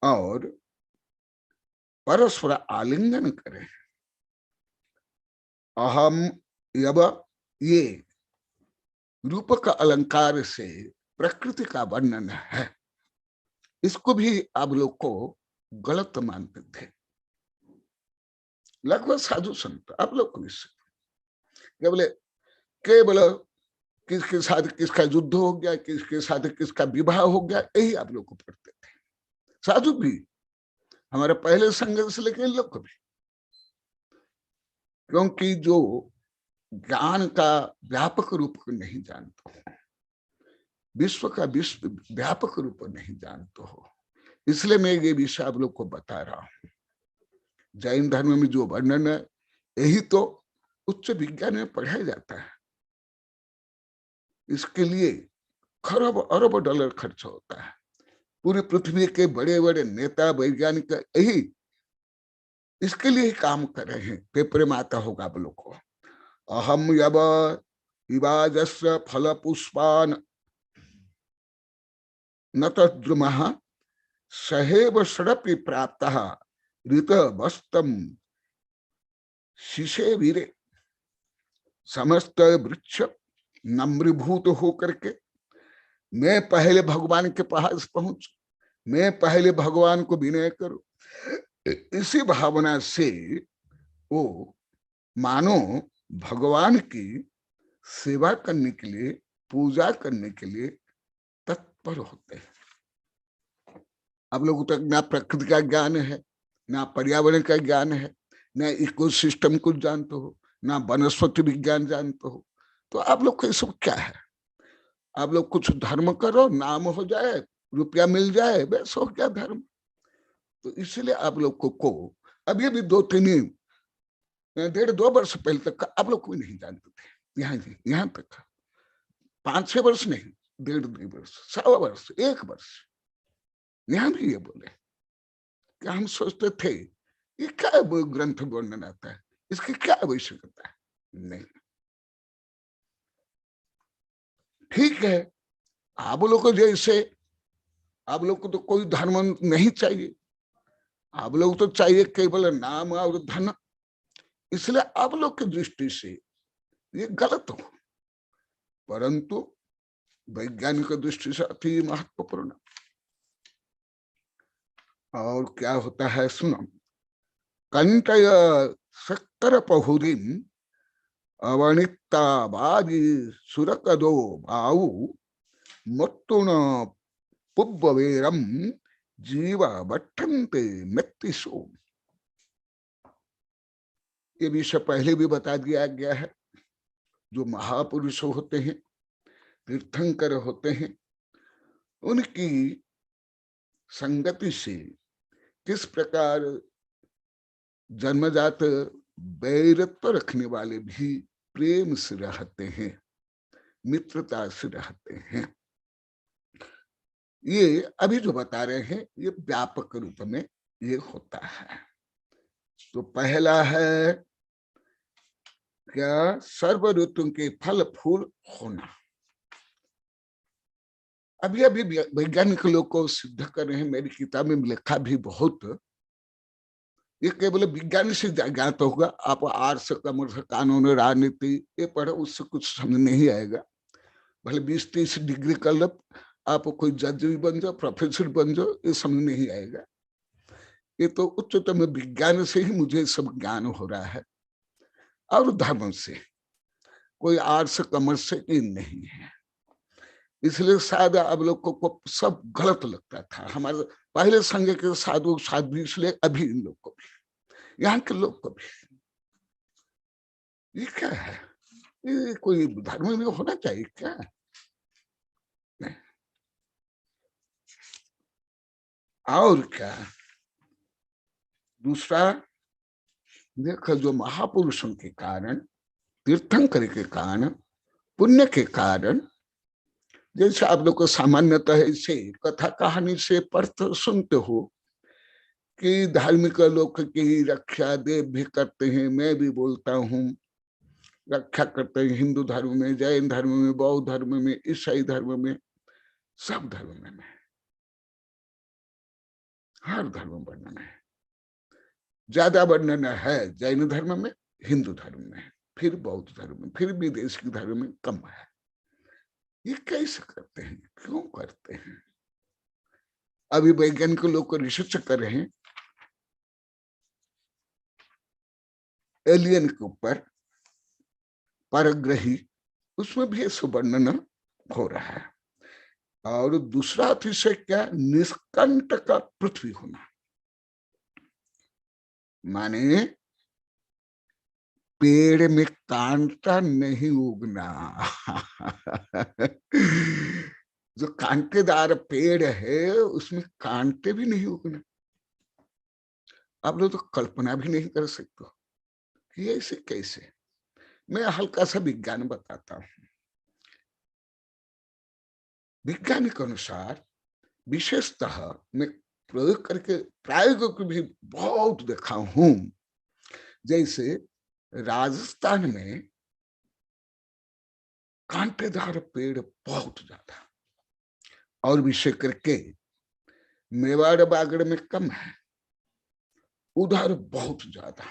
और परस्पर आलिंगन करें। अहम यब, ये रूप का अलंकार से प्रकृति का वर्णन है, इसको भी आप लोग को गलत मानते थे लगभग साधु संत, आप लोग को भी केवल किसके साथ किसका युद्ध हो गया, किसके साथ किसका विवाह हो गया, यही आप लोग को पढ़ते थे। साधु भी हमारे पहले संघर्ष से लेकर इन लोग को भी, क्योंकि जो ज्ञान का व्यापक रूप को नहीं जानते हो, विश्व का विश्व व्यापक रूप नहीं जानते हो, इसलिए मैं ये विषय आप लोग को बता रहा हूं। जैन धर्म में जो वर्णन है, यही तो उच्च विज्ञान में पढ़ाया जाता है। इसके लिए खरब अरब डॉलर खर्च होता है, पूरी पृथ्वी के बड़े बड़े नेता वैज्ञानिक यही इसके लिए ही काम कर रहे हैं। पेपर में आता होगा आप लोग को, अहम यव विवाजस्य फल पुष्पान न तद्रुमः सहेव सड़पि प्राप्त ऋत वस्तम शीशे वीरे। समस्त वृक्ष नम्रीभूत होकर के मैं पहले भगवान के पास पहुंच, मैं पहले भगवान को विनय करूं, इसी भावना से वो मानो भगवान की सेवा करने के लिए, पूजा करने के लिए तत्पर होते हैं। आप लोगों तक ना प्रकृति का ज्ञान है, ना पर्यावरण का ज्ञान है, ना इकोसिस्टम कुछ जानते हो, ना वनस्पति विज्ञान जानते हो, तो आप लोग को ये सब क्या है? आप लोग कुछ धर्म करो, नाम हो जाए, रुपया मिल जाए, बस हो गया धर्म। तो इसलिए आप लोग को अभी भी 1.5 वर्ष पहले तक आप लोग को भी नहीं जानते थे। यहाँ तक 5-6 वर्ष नहीं, 1.5 वर्ष, 1.25 वर्ष, 1 वर्ष, यहाँ भी ये बोले कि हम सोचते थे ये क्या ग्रंथ वर्णन आता है, इसकी क्या आवश्यकता है। नहीं, ठीक है, आप लोग को जैसे आप लोग को तो कोई धर्म नहीं चाहिए, आप लोग तो चाहिए केवल नाम और धन, इसलिए आप लोग की दृष्टि से ये गलत हो, परंतु वैज्ञानिक दृष्टि से अति महत्वपूर्ण। और क्या होता है सुनो, कंटय शक्कर पहुरीम अवनिता बाजी सुरकदो बाऊ मत्तुण पुब्बवेरम जीवा बट्टन्ते मृत्युसो। ये विषय पहले भी बता दिया गया है। जो महापुरुष होते हैं, तीर्थंकर होते हैं, उनकी संगति से किस प्रकार जन्मजात वैरत्व रखने वाले भी प्रेम से रहते हैं, मित्रता से रहते हैं। ये अभी जो बता रहे हैं ये व्यापक रूप में ये होता है। तो पहला है क्या, सर्व ऋतु के फल फूल होना। अभी अभी वैज्ञानिक लोग को सिद्ध कर रहे हैं, मेरी किताब में लिखा भी बहुत, ये केवल विज्ञान से ज्ञात होगा। आप आर्ट्स, कॉमर्स, कानून, राजनीति ये पढ़ो, उससे कुछ समझ नहीं आएगा। भले 20-30 डिग्री कर लो, आप कोई जज भी बन जाओ, प्रोफेसर बन जाओ, ये समझ नहीं आएगा। ये तो उच्चतम विज्ञान से ही मुझे सब ज्ञान हो रहा है, और धर्म से, कोई आर्ट्स कॉमर्स से ये नहीं है। इसलिए शायद आप लोग को सब गलत लगता था। हमारे पहले संघ के साधु साध्वी, इसलिए अभी इन लोग को भी, यहाँ के लोग को भी, ये क्या है, ये कोई धर्म में होना चाहिए क्या? नहीं। और क्या, दूसरा देखो, जो महापुरुषों के कारण, तीर्थंकर के कारण, पुण्य के कारण, जैसे आप लोग को सामान्यतः इसे कथा कहानी से पढ़ते सुनते हो कि धार्मिक लोग की रक्षा देव भी करते हैं, मैं भी बोलता हूँ, रक्षा करते हैं हिंदू धर्म में, जैन धर्म में, बौद्ध धर्म में, ईसाई धर्म में, सब धर्म में, हर धर्म वर्णन है। ज्यादा वर्णन है जैन धर्म में, हिंदू धर्म में, फिर बौद्ध धर्म में, फिर विदेशी धर्म में कम है। ये कैसे करते हैं, क्यों करते हैं? अभी वैज्ञानिक लोग को रिसर्च कर रहे हैं एलियन के ऊपर, परग्रही, उसमें भी ये वर्णन हो रहा है। और दूसरा अतिशय क्या, निष्कंटक पृथ्वी होना, माने पेड़ में कांटा नहीं उगना। जो कांटेदार पेड़ है उसमें कांटे भी नहीं उगना। आप लोग तो कल्पना भी नहीं कर सकते कि ऐसे कैसे। मैं हल्का सा विज्ञान बताता हूं। विज्ञान के अनुसार विशेषतः मैं प्रयोग करके प्रायोग भी बहुत देखा हूं। जैसे राजस्थान में कांटेदार पेड़ बहुत ज्यादा, और विशेष करके मेवाड़ बागड़ में कम है, उधर बहुत ज्यादा।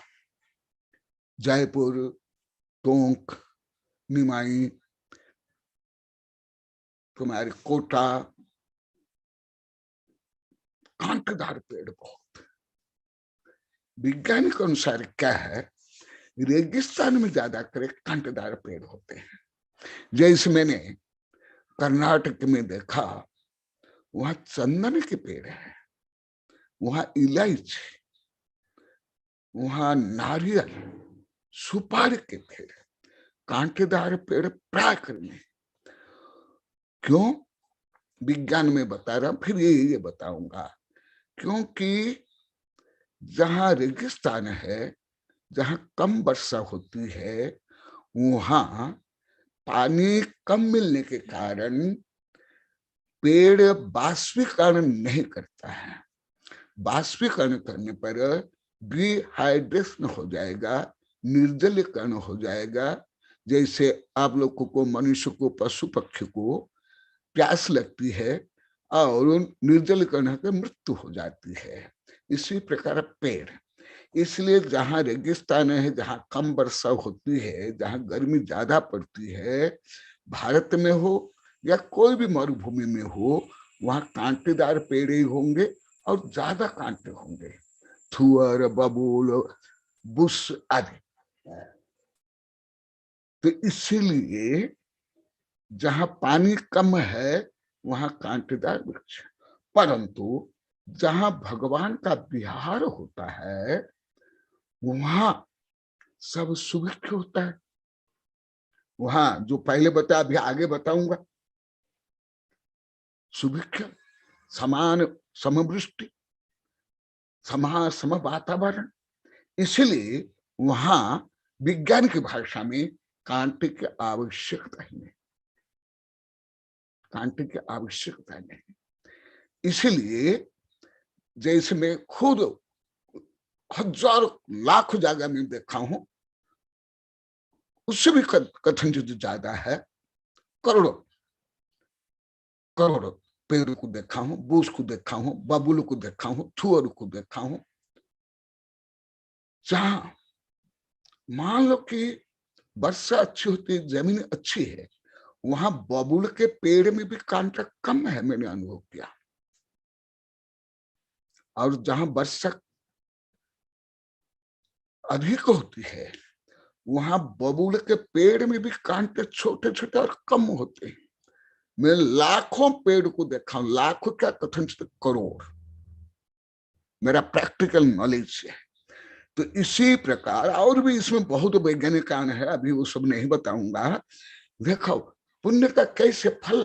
जयपुर, टोंक, निमाई, तुम्हारे कोटा, कांटेदार पेड़ बहुत। वैज्ञानिक अनुसार क्या है, रेगिस्तान में ज्यादा करे कांटेदार पेड़ होते हैं। जैसे मैंने कर्नाटक में देखा, वहां चंदन के पेड़ है, वहां इलायची, वहां नारियल, सुपारी के पेड़, कांटेदार पेड़ प्राय करने। क्यों? विज्ञान में बता रहा, फिर ये बताऊंगा। क्योंकि जहां रेगिस्तान है, जहां कम वर्षा होती है, वहां पानी कम मिलने के कारण पेड़ बाष्पीकरण नहीं करता है। बाष्पीकरण करने पर डिहाइड्रेशन हो जाएगा, निर्जलीकरण हो जाएगा। जैसे आप लोगों को, मनुष्य को, पशु पक्षी को प्यास लगती है और निर्जलीकरण होकर मृत्यु हो जाती है। इसी प्रकार पेड़, इसलिए जहां रेगिस्तान है, जहां कम वर्षा होती है, जहां गर्मी ज्यादा पड़ती है, भारत में हो या कोई भी मरुभूमि में हो, वहां कांटेदार पेड़ ही होंगे और ज्यादा कांटे होंगे, थुअर, बबूल, बुश आदि। तो इसीलिए जहां पानी कम है वहां कांटेदार वृक्ष। परंतु जहां भगवान का विहार होता है वहां सब सुभिक्ष होता है। वहां जो पहले बताया, अभी आगे बताऊंगा, सुभिक्ष, समान समवृष्टि, सम वातावरण। इसलिए वहां विज्ञान की भाषा में कांटे की आवश्यकता ही नहीं, कांटे की आवश्यकता नहीं। इसलिए जैसे मैं खुद हजारों लाखों जगह में देखा हूं, उससे भी कथनचित ज्यादा है, करोड़ों करोड़ों पेड़ को देखा हूं, बूस को देखा हूं, बबूल को देखा हूं, थुअर को देखा हूं। जहां मान लो कि वर्षा अच्छी होती है, जमीन अच्छी है, वहां बबूल के पेड़ में भी कांटा कम है, मैंने अनुभव किया। और जहां वर्षा अधिक होती है, वहां बबूल के पेड़ में भी कांटे छोटे छोटे और कम होते हैं। मैं लाखों पेड़ को देखा हूं, लाखों क्या कथन करोड़, मेरा प्रैक्टिकल नॉलेज है। तो इसी प्रकार और भी इसमें बहुत वैज्ञानिक कारण है, अभी वो सब नहीं बताऊंगा। देखो पुण्य का कैसे फल,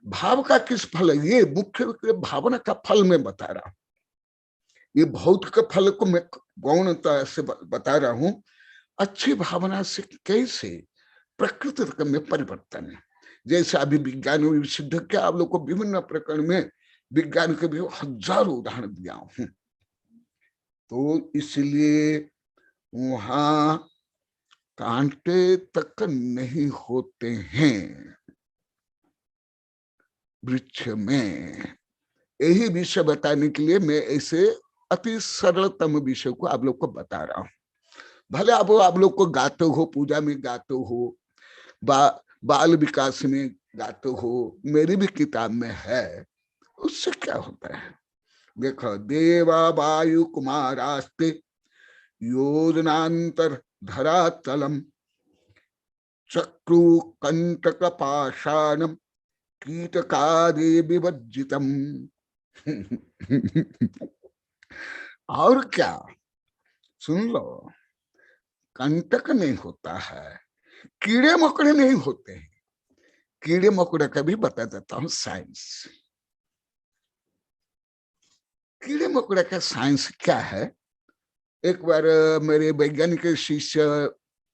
भाव का किस फल है, ये मुख्य भावना का फल मैं बता रहा हूं। ये भौतिक फल को मैं गौणता से बता रहा हूं। अच्छी भावना से कैसे प्रकृति में परिवर्तन है। जैसे अभी विज्ञान में सिद्ध किया, आप लोग को विभिन्न प्रकरण में विज्ञान के भी हजारों उदाहरण दिया हूं। तो इसलिए वहां कांटे तक नहीं होते हैं वृक्ष में। यही विषय बताने के लिए मैं ऐसे अति सरलतम विषय को आप लोग को बता रहा हूं। भले आप लोग को गाते हो, पूजा में गाते हो, बाल विकास में गाते हो, मेरी भी किताब में है, उससे क्या होता है। देखो, देवा वायु कुमारास्ते योजनांतर धरातलम चक्रु कंटक पाषाणम कीटकादि विवर्जितम। और क्या, सुन लो, कंटक नहीं होता है, कीड़े मकोड़े नहीं होते हैं। कीड़े मकोड़े का भी बता देता हूं साइंस। कीड़े मकोड़े का साइंस क्या है। एक बार मेरे वैज्ञानिक शिष्य,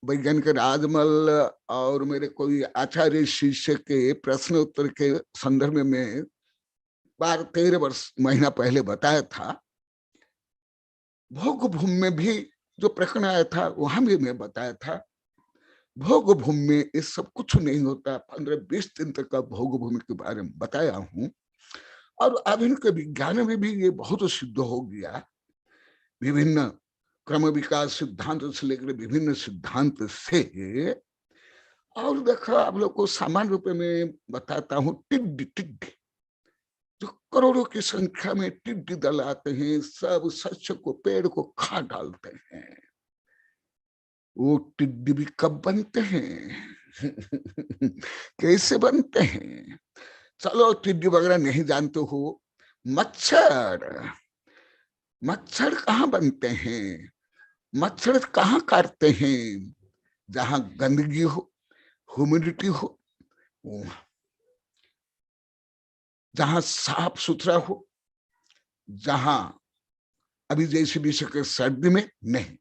वैज्ञानिक राजमल और मेरे कोई आचार्य शिष्य के प्रश्न उत्तर के संदर्भ में 12-13 वर्ष महीना पहले बताया था। भोग भूमि में भी जो प्रकरण आया था वहां भी मैं बताया था, भोग भूमि में ये सब कुछ नहीं होता। 15-20 दिन तक का भोग भूमि के बारे में बताया हूं। और आधुनिक विज्ञान में भी ये बहुत सिद्ध हो गया, विभिन्न क्रम विकास सिद्धांत से लेकर विभिन्न सिद्धांत से। और देखो आप लोग को सामान्य रूप में बताता हूं, टिड्डी टिड्डी जो करोड़ों की संख्या में टिड्डी दल आते हैं, सब शस्य को पेड़ को खा डालते हैं। वो टिड्डी भी कब बनते हैं कैसे बनते हैं? चलो टिड्डी वगैरह नहीं जानते हो। मच्छर, मच्छर कहाँ बनते हैं? मच्छर कहाँ काटते हैं? जहां गंदगी हो, ह्यूमिडिटी हो, जहां साफ सुथरा हो, जहां अभी जैसे भी सके सर्दी में नहीं,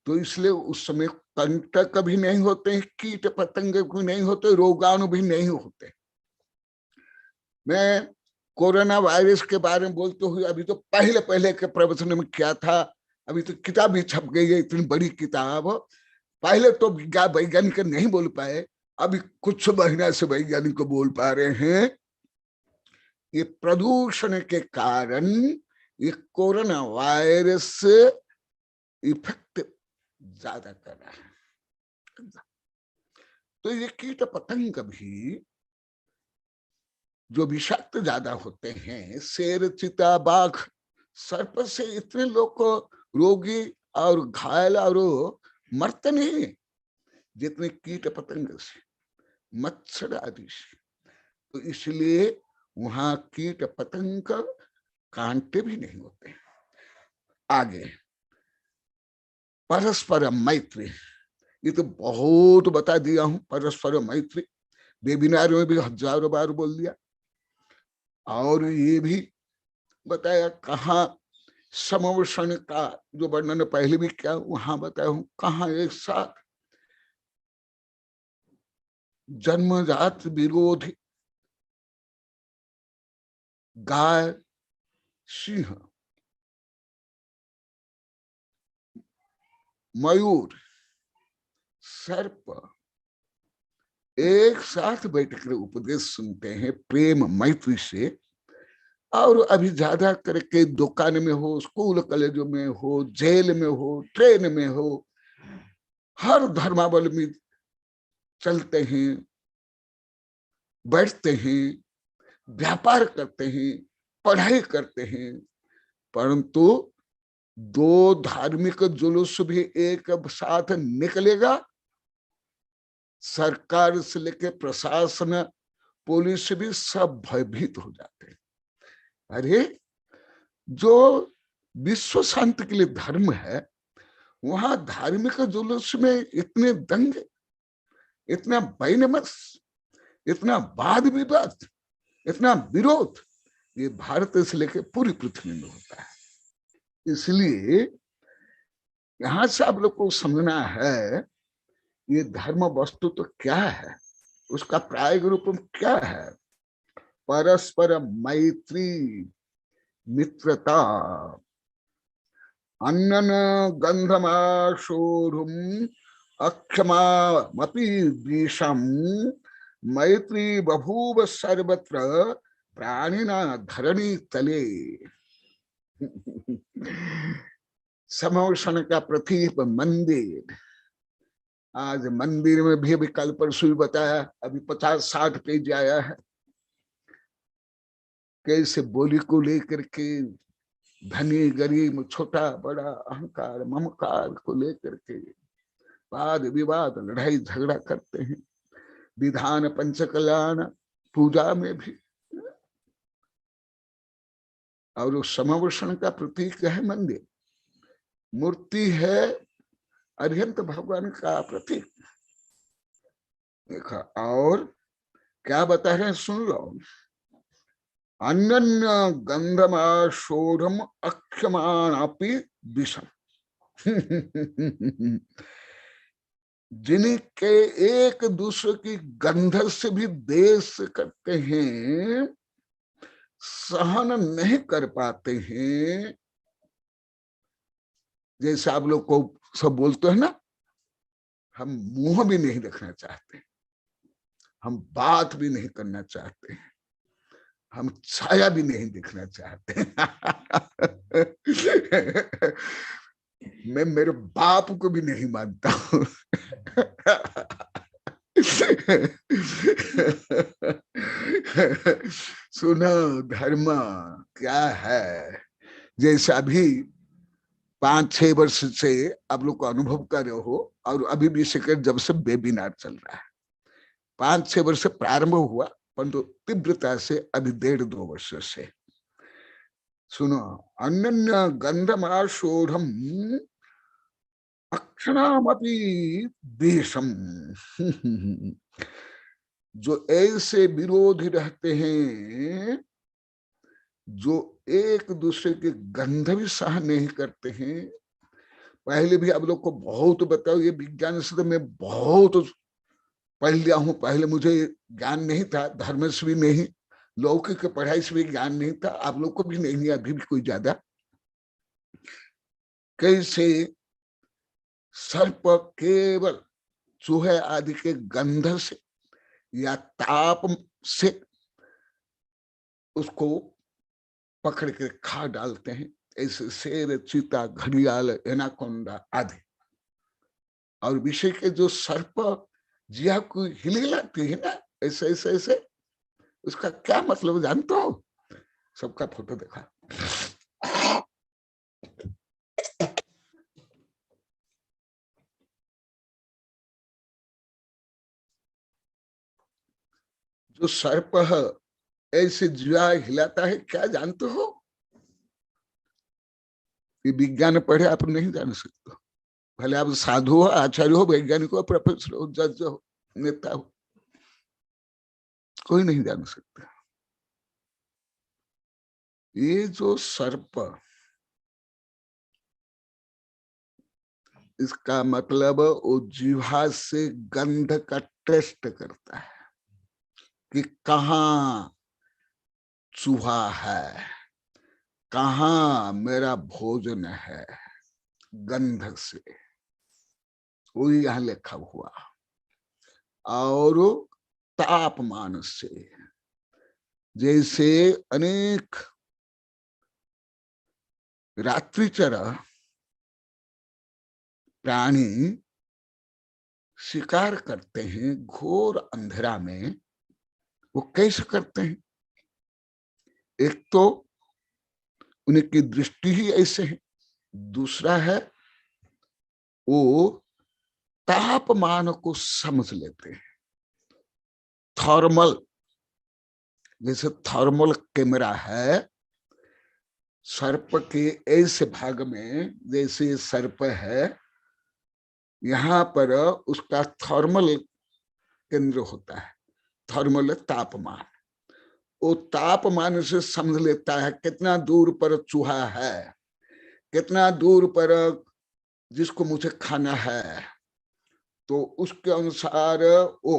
तो इसलिए उस समय कंटक भी नहीं होते हैं, कीट पतंग भी नहीं होते, रोगाणु भी नहीं होते। मैं कोरोना वायरस के बारे में बोलते हुए अभी तो पहले पहले के प्रवचन में क्या था, अभी तो किताब भी छप गई है, इतनी बड़ी किताब। पहले तो वैज्ञानिक नहीं बोल पाए, अभी कुछ महीना से वैज्ञानिक बोल पा रहे हैं। ये प्रदूषण के कारण ये कोरोना वायरस इफेक्ट ज्यादा कर रहा है। तो ये कीट पतंग भी जो विषाक्त ज्यादा होते हैं, शेर, चीता, बाघ, सर्प से इतने लोग को रोगी और घायल और मरते नहीं जितने कीट पतंग से, मच्छर आदि से। तो इसलिए वहां कीट पतंग कांटे भी नहीं होते। आगे परस्पर मैत्री, ये तो बहुत बता दिया हूं। परस्पर मैत्री वेबिनार में भी हजारों बार बोल दिया, और ये भी बताया कहाँ समवसन का जो वर्णन पहले भी क्या वहां बताया हूं, कहाँ एक साथ जन्मजात विरोधी गाय, सिंह, मयूर, सर्प एक साथ बैठकर उपदेश सुनते हैं प्रेम मैत्री से। और अभी ज्यादा करके दुकान में हो, स्कूल कॉलेजों में हो, जेल में हो, ट्रेन में हो, हर धर्मावलंबी चलते हैं, बैठते हैं, व्यापार करते हैं, पढ़ाई करते हैं, परंतु दो धार्मिक जुलूस भी एक साथ निकलेगा, सरकार से लेकर प्रशासन, पुलिस भी सब भयभीत हो जाते हैं। अरे जो विश्व शांति के लिए धर्म है, वहां धार्मिक जुलूस में इतने दंगे, इतना बैनमस, इतना वाद विवाद, इतना विरोध, ये भारत से लेकर पूरी पृथ्वी में होता है। इसलिए यहां से आप लोग को समझना है ये धर्म वस्तु तो क्या है, उसका प्रायोगिक रूप में क्या है। परस्पर मैत्री, मित्रता, अन्नन गंधमाशोरुम अक्षमामपि द्वेषम, मैत्री बभूव सर्वत्र प्राणिना धरणी तले। समवसन का प्रतीक मंदिर, आज मंदिर में भी कल परसों बताया, अभी 50-60 पेज आया है, कैसे बोली को लेकर के धनी गरीब, छोटा बड़ा, अहंकार ममकार को लेकर के वाद विवाद, लड़ाई झगड़ा करते हैं। विधान पंच कल्याण पूजा में भी, और उस समवसन का प्रतीक है मंदिर, मूर्ति है अरिहंत भगवान का प्रतीक। देखा और क्या बता रहे हैं, सुन लो। अन्य गंधमाशोरम अक्षमाणापि विषम, जिनके एक दूसरे की गंध से भी देश करते हैं, सहन नहीं कर पाते हैं। जैसे आप लोग को सब बोलते हैं ना, हम मुंह भी नहीं देखना चाहते, हम बात भी नहीं करना चाहते, हम छाया भी नहीं दिखना चाहते। मैं मेरे बाप को भी नहीं मानता हूं। सुनो, धर्म क्या है? जैसे अभी 5-6 वर्ष से आप लोग को अनुभव कर रहे हो, और अभी भी सेकंड जब से वेबिनार चल रहा है, 5-6 वर्ष से प्रारंभ हुआ, परंतु तीव्रता से अभी 1.5-2 वर्ष से। सुनो, अनन्य गंधमाशोधम अक्षणामपि देशम। जो ऐसे विरोधी रहते हैं, जो एक दूसरे के गंध भी सह नहीं करते हैं। पहले भी आप लोग को बहुत बताओ, ये विज्ञान से तो मैं बहुत पढ़ लिया हूं। पहले मुझे ज्ञान नहीं था, धर्म से भी नहीं, लौकिक पढ़ाई से भी ज्ञान नहीं था, आप लोग को भी नहीं है अभी भी कोई ज्यादा। कैसे सर्प केवल चूहे आदि के गंध से या ताप से उसको पकड़ के खा डालते हैं। ऐसे शेर, चीता, घड़ियाल, एनाकोंडा आदि। और विषय के जो सर्प जिया को हिलाती है ना, ऐसे ऐसे ऐसे, उसका क्या मतलब जानते हो? सबका फोटो देखा। जो सर्प ऐसे जिया हिलाता है, क्या जानते हो? ये विज्ञान पढ़े आप नहीं जान सकते। भले आप साधु हो, आचार्य हो, वैज्ञानिक हो, प्रोफेसर हो, जज हो, नेता हो, कोई नहीं जान सकता। ये जो सर्प, इसका मतलब वो जीवा से गंध का टेस्ट करता है कि कहाँ चूहा है, कहाँ मेरा भोजन है, गंध से। वो यहाँ लिखा हुआ। और तापमान से, जैसे अनेक रात्रिचर प्राणी शिकार करते हैं घोर अंधेरा में। वो कैसे करते हैं? एक तो उनकी दृष्टि ही ऐसे है, दूसरा है वो तापमान को समझ लेते हैं। थर्मल, जैसे थर्मल कैमरा है सर्प के ऐसे भाग में, जैसे सर्प है यहाँ पर उसका थर्मल केंद्र होता है। थर्मल तापमान, वो तापमान से समझ लेता है कितना दूर पर चूहा है, कितना दूर पर जिसको मुझे खाना है। तो उसके अनुसार वो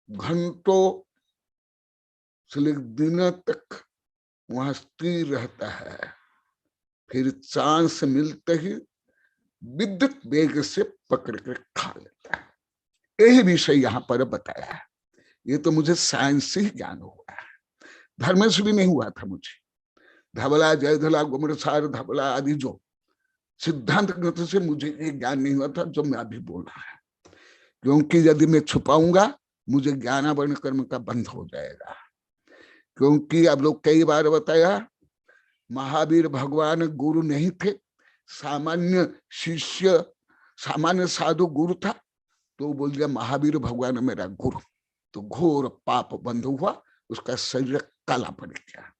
घंटों से दिनों तक वहां स्थिर रहता है। फिर चांस मिलते ही विद्युत वेग से पकड़ कर खा लेता है। यही विषय यहाँ पर बताया है। ये तो मुझे साइंस से ही ज्ञान हुआ है, धर्म से भी नहीं हुआ था मुझे। धवला, जयधला, गुमरसार, धवला आदि जो सिद्धांत ग्रंथ से मुझे ये ज्ञान नहीं हुआ था जो मैं अभी बोल रहा है। क्योंकि यदि मैं छुपाऊंगा मुझे ज्ञानावरण कर्म का बंध हो जाएगा। क्योंकि अब लोग कई बार बताया, महावीर भगवान गुरु नहीं थे, सामान्य शिष्य, सामान्य साधु गुरु था। तो बोल दिया महावीर भगवान मेरा गुरु। तो घोर पाप बंध हुआ, उसका शरीर काला पड़ गया।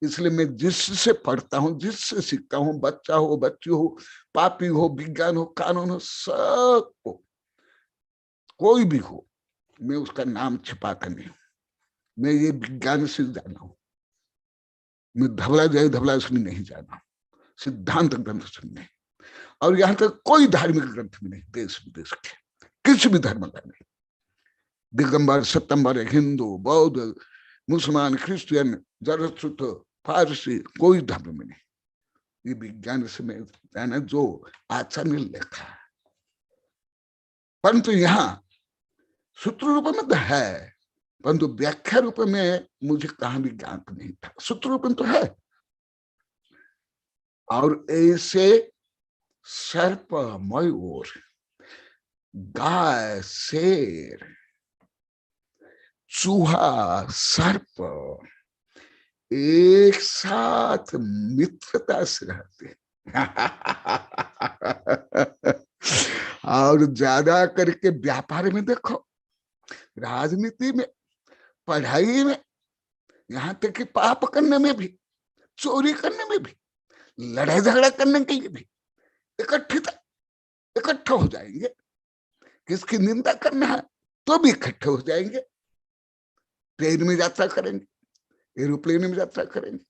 इसलिए मैं जिससे पढ़ता हूँ, जिससे सीखता हूँ, बच्चा हो, बच्ची हो, पापी हो, विज्ञान हो, कानून हो, सबको, कोई भी हो, मैं उसका नाम छिपाता नहीं हूँ। मैं ये विज्ञान से जाना हूं, मैं धवला जय धवला इसमें नहीं जाना, सिद्धांत ग्रंथ से नहीं। और यहाँ तक कोई धार्मिक ग्रंथ में नहीं, देश विदेश के किसी भी धर्म का नहीं। दिगंबर, सितंबर, हिंदू, बौद्ध, मुसलमान, क्रिश्चियन, जरसुत, फारसी, कोई धर्म में नहीं। ये विज्ञान से में जाना जो आचार्य ने लिखा है, परंतु यहाँ सूत्र रूप में तो है, परंतु व्याख्या रूप में मुझे कहां भी ज्ञान नहीं था। सूत्र रूप में तो है। और ऐसे सर्प, मयूर, गाय, शेर, चूहा, सर्प एक साथ मित्रता से रहते हैं। और ज्यादा करके व्यापार में देखो, राजनीति में, पढ़ाई में, यहाँ तक कि पाप करने में भी, चोरी करने में भी, लड़ाई झगड़ा करने के लिए भी इकट्ठे हो जाएंगे। किसकी निंदा करना है तो भी इकट्ठे हो जाएंगे। ट्रेन में यात्रा करेंगे, एरोप्लेन में यात्रा करेंगे,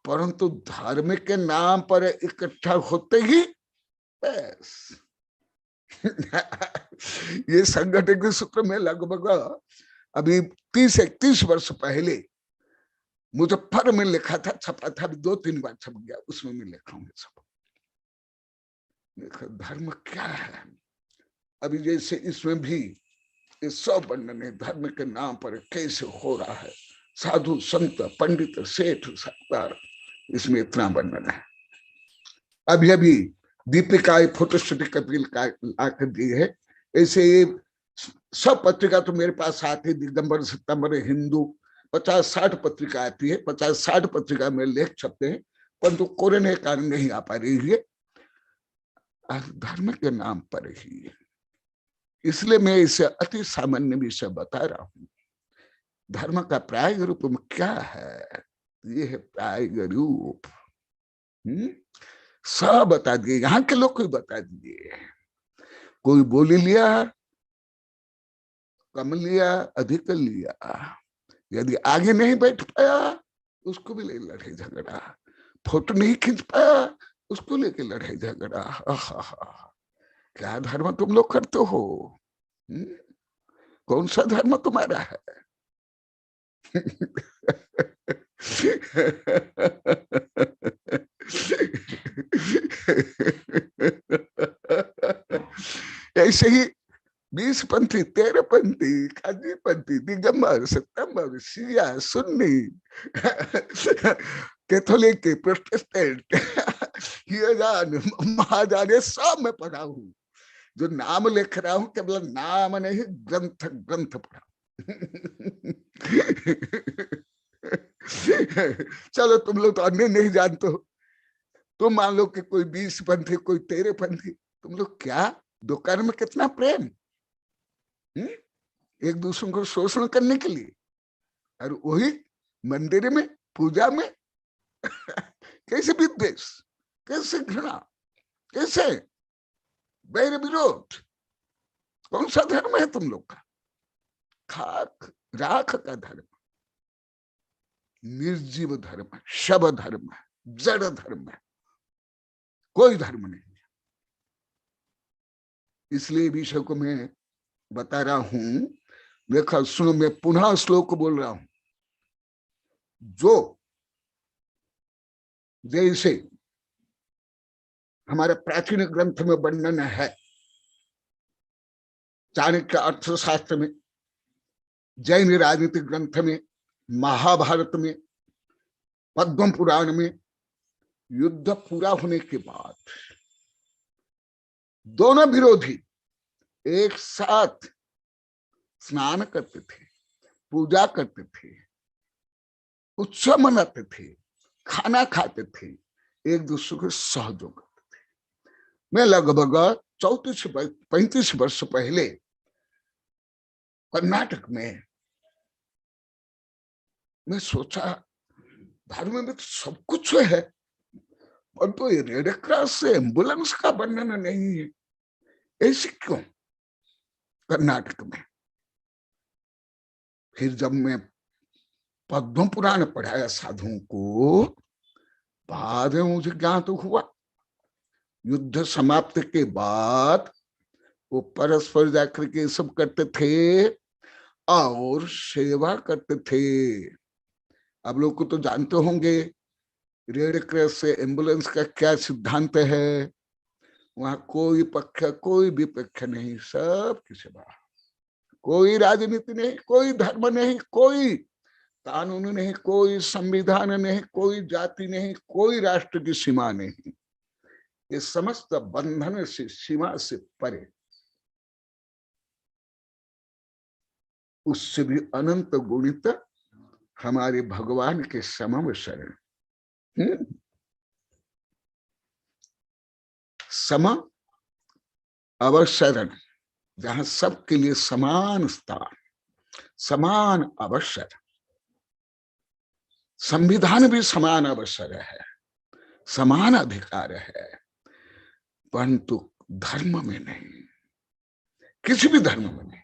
परंतु धर्म के नाम पर इकट्ठा होते ही बस ये संगठन के सूत्र में लगभग अभी 30-31 वर्ष पहले मुजफ्फर में लिखा था, छपा था, 2-3 बार छप गया, उसमें मैं लिखा हूँ सब। धर्म क्या है? अभी जैसे इसमें भी ये सब वर्णन है धर्म के नाम पर कैसे हो रहा है। साधु, संत, पंडित, सेठ, सरदार, इसमें इतना वर्णन है। अभी अभी दीपिका फोटोस्टूडियो कपिल का आकर दी है। ऐसे ये सब पत्रिका तो मेरे पास आती है, दिगंबर, सितंबर, हिंदू, 50-60 पत्रिका आती है। 50-60 पत्रिका में लेख छपते हैं, परंतु कोरोना के कारण नहीं आ पा रही है। धर्म के नाम पर ही, इसलिए मैं इसे अति सामान्य विषय बता रहा हूं। धर्म का प्रायिक रूप में क्या है? ये है प्रायिक रूप। सब बता दिए, यहाँ के लोग को बता दिए। कोई बोली लिया, कम लिया, अधिक लिया, यदि आगे नहीं बैठ पाया उसको भी ले लड़ाई झगड़ा, फोटो नहीं खींच पाया उसको लेके लड़ाई झगड़ा। क्या धर्म तुम लोग करते हो? कौन सा धर्म तुम्हारा है? ऐसे ही 20 पंथी, 13 पंथी, खादी पंथी, दिगंबर, सितंबर, शिया, सुन्नी, कैथोलिक, प्रोटेस्टेंट, महाजान, सब मैं पढ़ा हूँ। जो नाम लिख रहा हूं केवल नाम नहीं, ग्रंथ ग्रंथ पढ़ा। चलो तुम लोग तो अन्य नहीं जानते हो, तुम मान लो कि कोई 20 पंथी, कोई 13 पंथी, तुम लोग क्या दुकान में कितना प्रेम, एक दूसरे को शोषण करने के लिए, और वही मंदिर में, पूजा में कैसे विद्वेष, कैसे घृणा, कैसे वैर विरोध। कौन सा धर्म है तुम लोग का? खाक राख का धर्म, निर्जीव धर्म है, शव धर्म है, जड़ धर्म है, कोई धर्म नहीं है। इसलिए विषय को मैं बता रहा हूं। देखा, सुनो, मैं पुनः श्लोक बोल रहा हूं। जो जैसे हमारे प्राचीन ग्रंथ में वर्णन है, चाणक्य अर्थशास्त्र में, जैन राजनीतिक ग्रंथ में, महाभारत में, पद्म पुराण में, युद्ध पूरा होने के बाद दोनों विरोधी एक साथ स्नान करते थे, पूजा करते थे, उत्सव मनाते थे, खाना खाते थे, एक दूसरे को सहयोग करते थे। मैं लगभग 34-35 वर्ष पहले कर्नाटक में मैं सोचा, धर्म में तो सब कुछ है, पर तो ये रेड क्रॉस से एम्बुलेंस का वर्णन नहीं है, ऐसे क्यों? कर्नाटक में फिर जब मैं पद्म पुराण पढ़ाया साधुओं को, बाद में मुझे ज्ञात तो हुआ, युद्ध समाप्ति के बाद वो परस्पर जाकर के सब करते थे और सेवा करते थे। आप लोग को तो जानते होंगे रेड क्रॉस से एम्बुलेंस का क्या सिद्धांत है। वहां कोई पक्ष कोई विपक्ष नहीं, सब की सेवा, कोई राजनीति नहीं, कोई धर्म नहीं, कोई कानून नहीं, कोई संविधान नहीं, कोई जाति नहीं, कोई राष्ट्र की सीमा नहीं। ये समस्त बंधन से सीमा से परे, उससे भी अनंत गुणित हमारे भगवान के समम शरण। सम अवसरण, जहां सबके लिए समान स्थान, समान अवसर। संविधान भी समान अवसर है, समान अधिकार है, परंतु धर्म में नहीं, किसी भी धर्म में नहीं।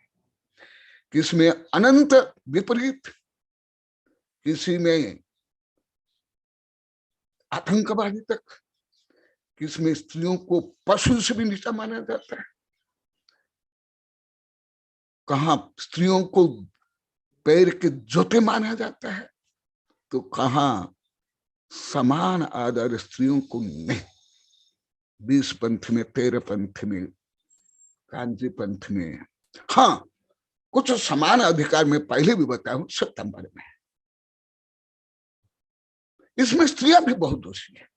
किसी में अनंत विपरीत, किसी में आतंकवादी तक, किसी में स्त्रियों को पशु से भी नीचा माना जाता है, कहां स्त्रियों को पैर के जूते माना जाता है, तो कहां समान आदर स्त्रियों को नहीं। 20 पंथ में, 13 पंथ में, कांची पंथ में, हाँ कुछ समान अधिकार में पहले भी बताया हूं, सितंबर में। इसमें स्त्रियां भी बहुत दोषी है,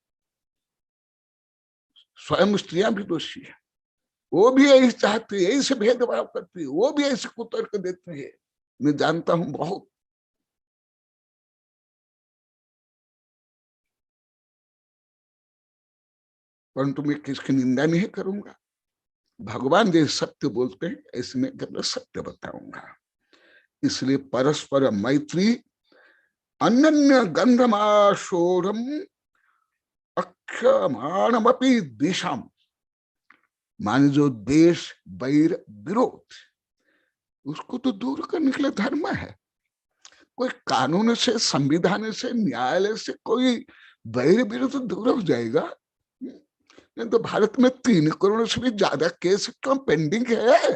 स्वयं स्त्रियां भी दोषी है। वो भी यही चाहती है, यही से भेदभाव करती है, वो भी ऐसे कुतर्क देती है। मैं जानता हूं बहुत। परंतु मैं किसकी निंदा नहीं करूंगा। भगवान जैसे सत्य बोलते हैं ऐसे मैं केवल सत्य बताऊंगा। इसलिए परस्पर मैत्री अनन्य गंधमाशोरम अक्षमाणमपि दिशाम, मान जो देश वैर विरोध, उसको तो दूर करने के लिए धर्म है। कोई कानून से, संविधान से, न्यायालय से कोई वैर विरोध दूर हो जाएगा? नहीं तो भारत में 3 करोड़ से भी ज्यादा केस क्यों पेंडिंग है?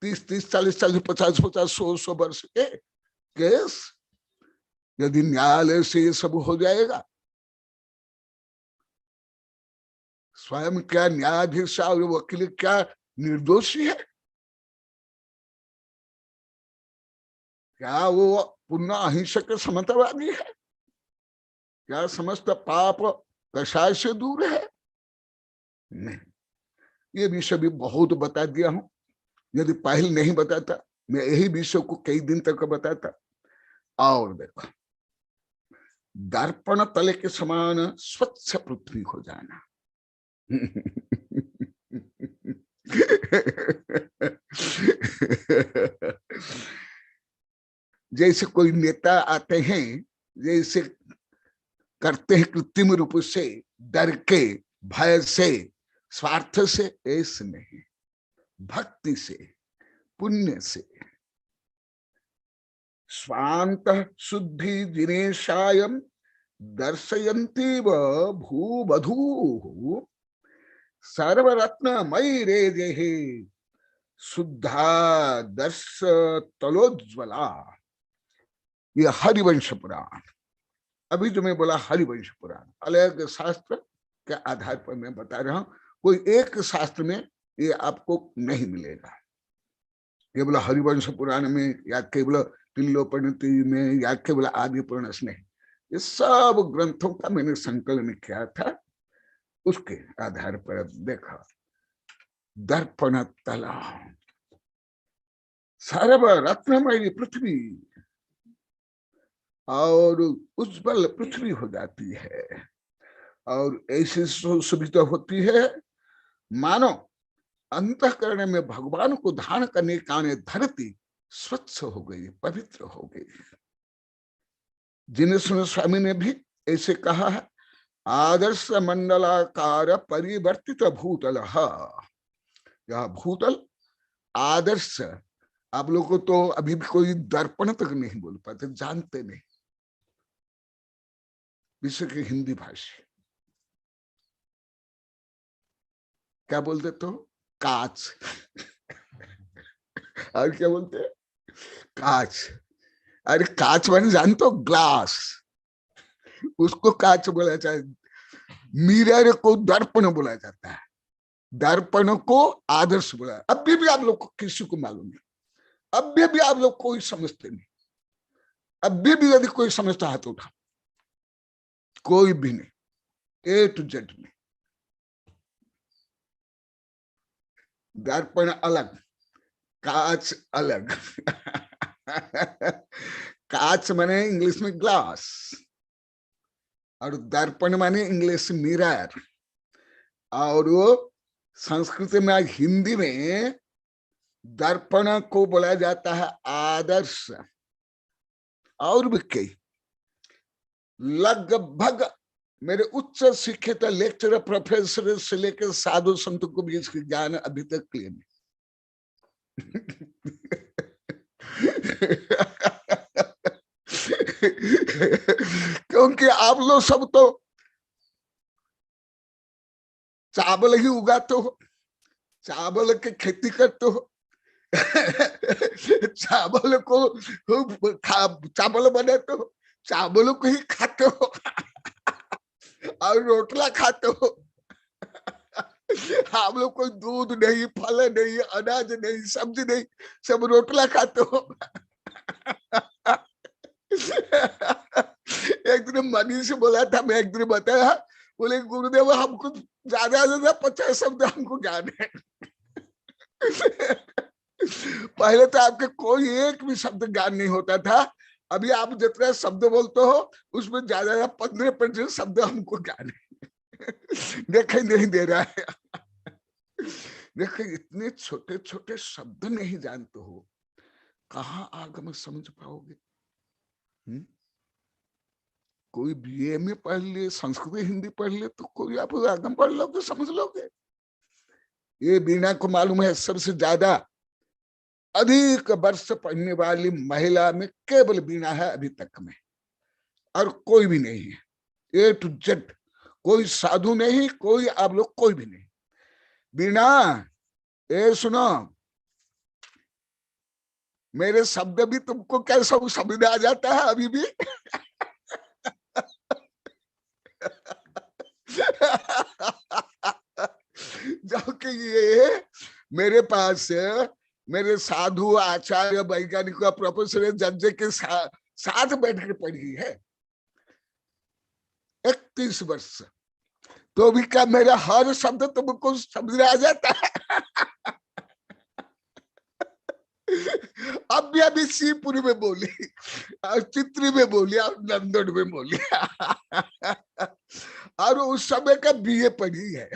30-30, 40-40, 50-50, 100-100 वर्ष के केस। यदि न्यायालय से ये सब हो जाएगा, स्वयं क्या न्यायाधीश और वकील क्या निर्दोषी है? क्या वो पुनः अहिंसक समतावादी है? क्या समस्त पाप कषाय से दूर है? नहीं। ये विषय भी बहुत बता दिया हूं। यदि पहले नहीं बताता, मैं यही विषय को कई दिन तक बताता। और देखो, दर्पण तले के समान स्वच्छ पृथ्वी हो जाना। जैसे कोई नेता आते हैं, जैसे करते हैं कृत्रिम रूप से, डर के, भय से, स्वार्थ से, ऐसे नहीं, भक्ति से, पुण्य से। स्वांत शुद्धि जिनेशायम दर्शयन्ती व भूवधू सर्वरत्न मयि रेजे शुद्धा दर्श तलोज्वला। ये हरिवंश पुराण, अभी जो मैं बोला हरिवंश पुराण, अलग शास्त्र के आधार पर मैं बता रहा हूं। कोई एक शास्त्र में ये आपको नहीं मिलेगा, केवल हरिवंश पुराण में या केवल तिल्लोपनिधि में या केवल आदि पुराण नहीं। ये सब ग्रंथों का मैंने संकलन किया था, उसके आधार पर देखा। दर्पण तला, सर्व रत्नमयी पृथ्वी, और उज्जवल पृथ्वी हो जाती है। और ऐसी सुविधा होती है मानो अंतःकरण में भगवान को ध्यान करने के कारण धरती स्वच्छ हो गई, पवित्र हो गई। जिनेश्वर स्वामी ने भी ऐसे कहा है, आदर्श मंडलाकार परिवर्तित भूतल। यह भूतल आदर्श, आप लोग को तो अभी भी कोई दर्पण तक नहीं बोल पाते, जानते नहीं। विश्व की हिंदी भाषा क्या बोलते तो? कांच। और क्या बोलते हैं? कांच। अरे कांच माने जानते हो? ग्लास। उसको कांच बोला जाता है, मिरर को दर्पण बोला जाता है, दर्पण को आदर्श बोला। अभी भी आप लोग को किसी को मालूम नहीं, अभी भी आप लोग कोई समझते नहीं, अभी भी यदि कोई समझता हाथ उठा, कोई भी नहीं, ए टू जेड में। दर्पण अलग, कांच अलग। कांच माने इंग्लिश में ग्लास, और दर्पण माने इंग्लिश मिरर, और वो संस्कृत में, हिंदी में दर्पण को बोला जाता है आदर्श। और भी कई, लगभग मेरे उच्च शिक्षित लेक्चरर प्रोफेसर से लेकर साधु संतों को भी इसकी ज्ञान अभी तक क्लियर नहीं। क्योंकि आप लोग सब तो चावल ही उगाते हो, चावल की खेती करते हो, चावल को चावल बनाते हो, चावल को ही खाते हो, और रोटला खाते हो। आप लोग कोई दूध नहीं, फल नहीं, अनाज नहीं, सब्जी नहीं, सब रोटला खाते हो। एक दिन मनीष से बोला था, मैं एक दिन बताया, बोले गुरुदेव हमको ज्यादा से ज्यादा 50 शब्द हमको ज्ञान है। पहले तो आपके कोई एक भी शब्द ज्ञान नहीं होता था, अभी आप जितना शब्द बोलते हो उसमें ज्यादा 15% शब्द हमको ज्ञान है। दिखाई नहीं दे रहा है। देखो इतने छोटे छोटे शब्द नहीं जानते हो, कहाँ आगम समझ पाओगे? कोई बीए में पढ़ ले, संस्कृत हिंदी पढ़ ले, तो कोई आप आगम पढ़ लोगे, समझ लोगे। ये वीणा को मालूम है सबसे ज्यादा अधिक वर्ष पढ़ने वाली महिला में केवल वीणा है अभी तक में, और कोई भी नहीं है। ए टू जेड कोई साधु नहीं, कोई आप लोग कोई भी नहीं। वीणा ए सुनो, मेरे शब्द भी तुमको कैसा समझ आ जाता है अभी भी? जबकि ये मेरे पास मेरे साधु आचार्य वैज्ञानिक प्रोफेसर जज्जे के साथ बैठ के पढ़ी है 31 वर्ष, तो भी क्या मेरा हर शब्द तुमको समझ आ जाता है? अभी शिवपुरी में बोली, और चित्री में बोली, और नंदन में बोली, और उस समय का बीए पढ़ी है,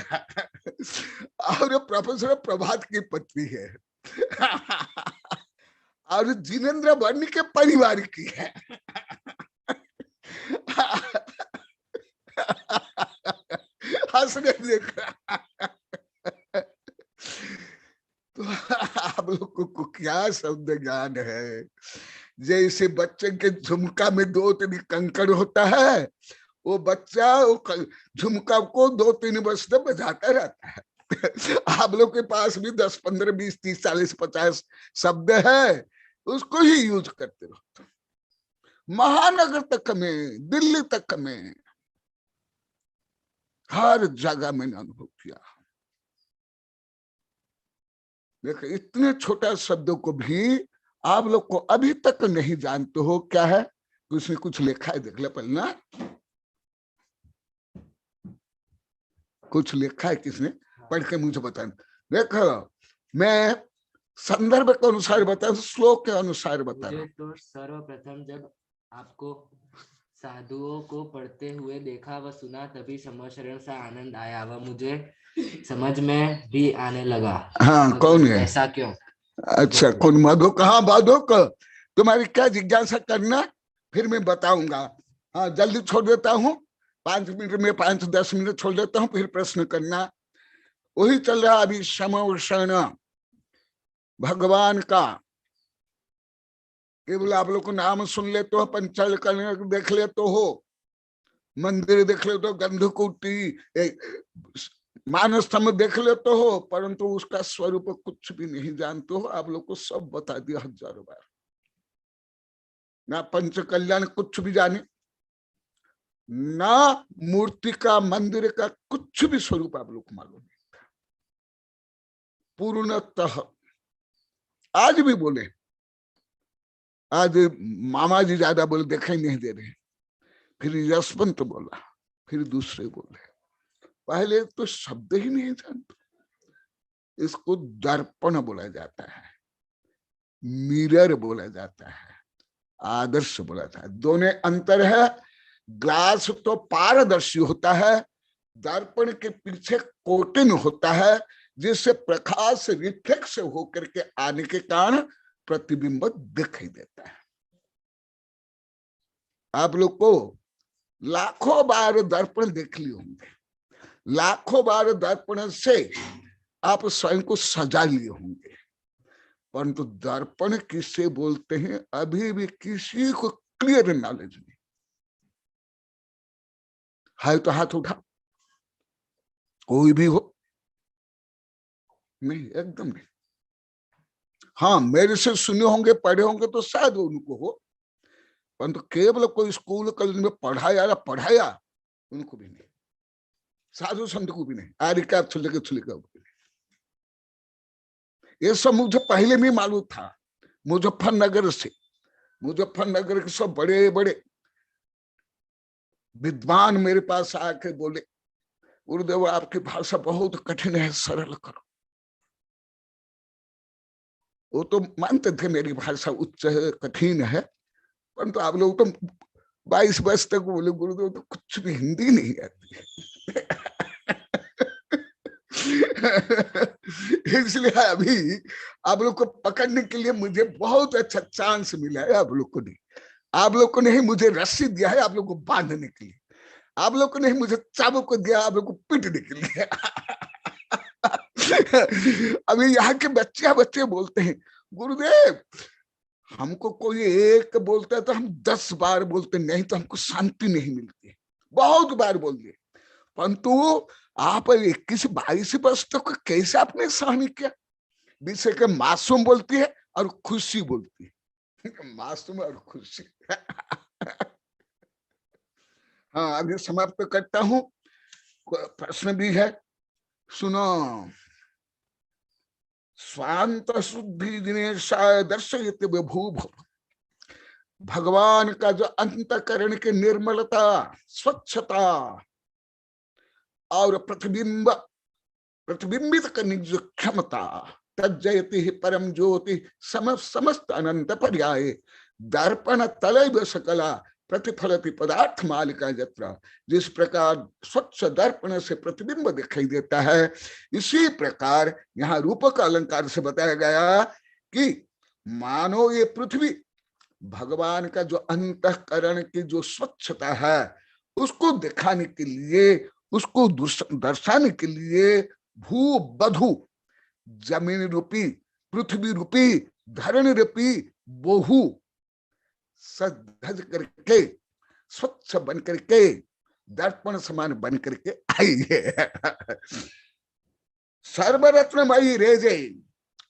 और प्रोफेसर प्रभात की पत्नी है, और जिनेंद्र वर्णी के परिवार की है। हंसने देखा। तो आप लोगों को क्या शब्द ज्ञान है? जैसे बच्चे के झुमका में 2-3 कंकड़ होता है, वो बच्चा वो झुमका को 2-3 वर्ष तक बजाता रहता है। आप लोग के पास भी 10, 15, 20, 30, 40, 50 शब्द है, उसको ही यूज करते रहो। महानगर तक में, दिल्ली तक में, हर जगह मैंने अनुभव किया। देखो इतने छोटा शब्दों को भी आप लोग को अभी तक नहीं जानते हो क्या है। उसने कुछ लिखा है, देख ले पहले ना, कुछ लिखा है किसने, पढ़ के मुझे बताना। देखो मैं संदर्भ के अनुसार बता, श्लोक के अनुसार बता रहा हूं।
तो सर्वप्रथम जब आपको साधुओं को पढ़ते हुए देखा व सुना, तभी समशरण सा आनंद आया, वह मुझे समझ में भी आने लगा।
हाँ, कौन है?
ऐसा क्यों?
अच्छा, कौन? मधुक? हाँ मधुक, तुम्हारी क्या जिज्ञासा करना फिर मैं बताऊंगा। हाँ जल्दी छोड़ देता हूँ, 5 मिनट में 5-10 मिनट छोड़ देता हूँ, फिर प्रश्न करना। वही चल रहा अभी समशरण भगवान का। केवल आप लोग को नाम सुन लेते हो, पंचाल करने देख लेते हो, मंदिर देख लेते हो, गंधकुटी मानस स्तंभ देख लेते हो, परंतु उसका स्वरूप कुछ भी नहीं जानते हो। आप लोग को सब बता दिया 1000 बार। ना पंच कल्याण कुछ भी जाने, ना मूर्ति का, मंदिर का कुछ भी स्वरूप आप लोग को मालूम नहीं था पूर्णतः। आज भी बोले, आज मामा जी ज्यादा बोले, दिखाई नहीं दे रहे, फिर यशवंत बोला, फिर दूसरे बोले, पहले तो शब्द ही नहीं जानते। इसको दर्पण बोला जाता है, मिरर बोला जाता है, आदर्श बोला जाता है। दोनों अंतर है। ग्लास तो पारदर्शी होता है, दर्पण के पीछे कोटिन होता है, जिससे प्रकाश रिफ्लेक्स होकर के आने के कारण प्रतिबिंब दिखाई देता है। आप लोग को लाखों बार दर्पण देख लिए होंगे, लाखों बार दर्पण से आप स्वयं को सजा लिए होंगे, परंतु दर्पण किसे बोलते हैं अभी भी किसी को क्लियर नॉलेज नहीं है। तो हाथ उठा, कोई भी हो। नहीं, एकदम नहीं। हाँ, मेरे से सुने होंगे, पढ़े होंगे तो शायद उनको हो, परंतु केवल कोई स्कूल कॉलेज में पढ़ाया उनको भी नहीं, साधु संत को भी नहीं, आर्य का छुले का। ये सब मुझे पहले भी मालूम था। मुजफ्फरनगर से, मुजफ्फरनगर के सब बड़े बड़े विद्वान मेरे पास आके बोले, गुरुदेव आपकी भाषा बहुत कठिन है, सरल करो। वो तो मानते थे मेरी भाषा उच्च है, कठिन है, परंतु आप लोग तो 22 वर्ष तक बोले, गुरुदेव तो कुछ भी हिंदी नहीं आती है। इसलिए अभी आप लोग को पकड़ने के लिए मुझे बहुत अच्छा चांस मिला है। आप लोग को नहीं मुझे रस्सी दिया है आप लोग को बांधने के लिए, आप लोग को नहीं मुझे चाबुक को दिया आप लोग को पीटने के लिए। अभी यहाँ के बच्चे बोलते हैं, गुरुदेव हमको कोई एक बोलता है तो हम 10 बार बोलते, नहीं तो हमको शांति नहीं मिलती। बहुत बार बोल दिए, परंतु आप 21-22 वर्ष तक कैसे आपने सहन किया? विषय के मासूम बोलती है और खुशी बोलती है, मासूम और खुशी। हाँ, अभी समाप्त करता हूँ। प्रश्न भी है, सुनो। स्वांत शुद्धि दिनेशाय दर्शयति विभूभ। भगवान का जो अंतकरण की निर्मलता, स्वच्छता और प्रतिबिंबित करने की जो क्षमता, तज्जयति ही परम ज्योति समस्त अनंत पर्याय दर्पण तलैव सकला प्रतिफलति पदार्थ मालिका जत्रा। जिस प्रकार स्वच्छ दर्पण से प्रतिबिंब दिखाई देता है, इसी प्रकार यहाँ रूपक अलंकार से बताया गया कि मानो ये पृथ्वी भगवान का जो अंतःकरण की जो स्वच्छता है उसको दिखाने के लिए, उसको दर्शाने के लिए भू बधु, जमीन रूपी, पृथ्वी रूपी, धरण रूपी बहु सज करके, स्वच्छ बन करके, दर्पण समान बन करके आई है। सर्वरत्नमयी रेजे,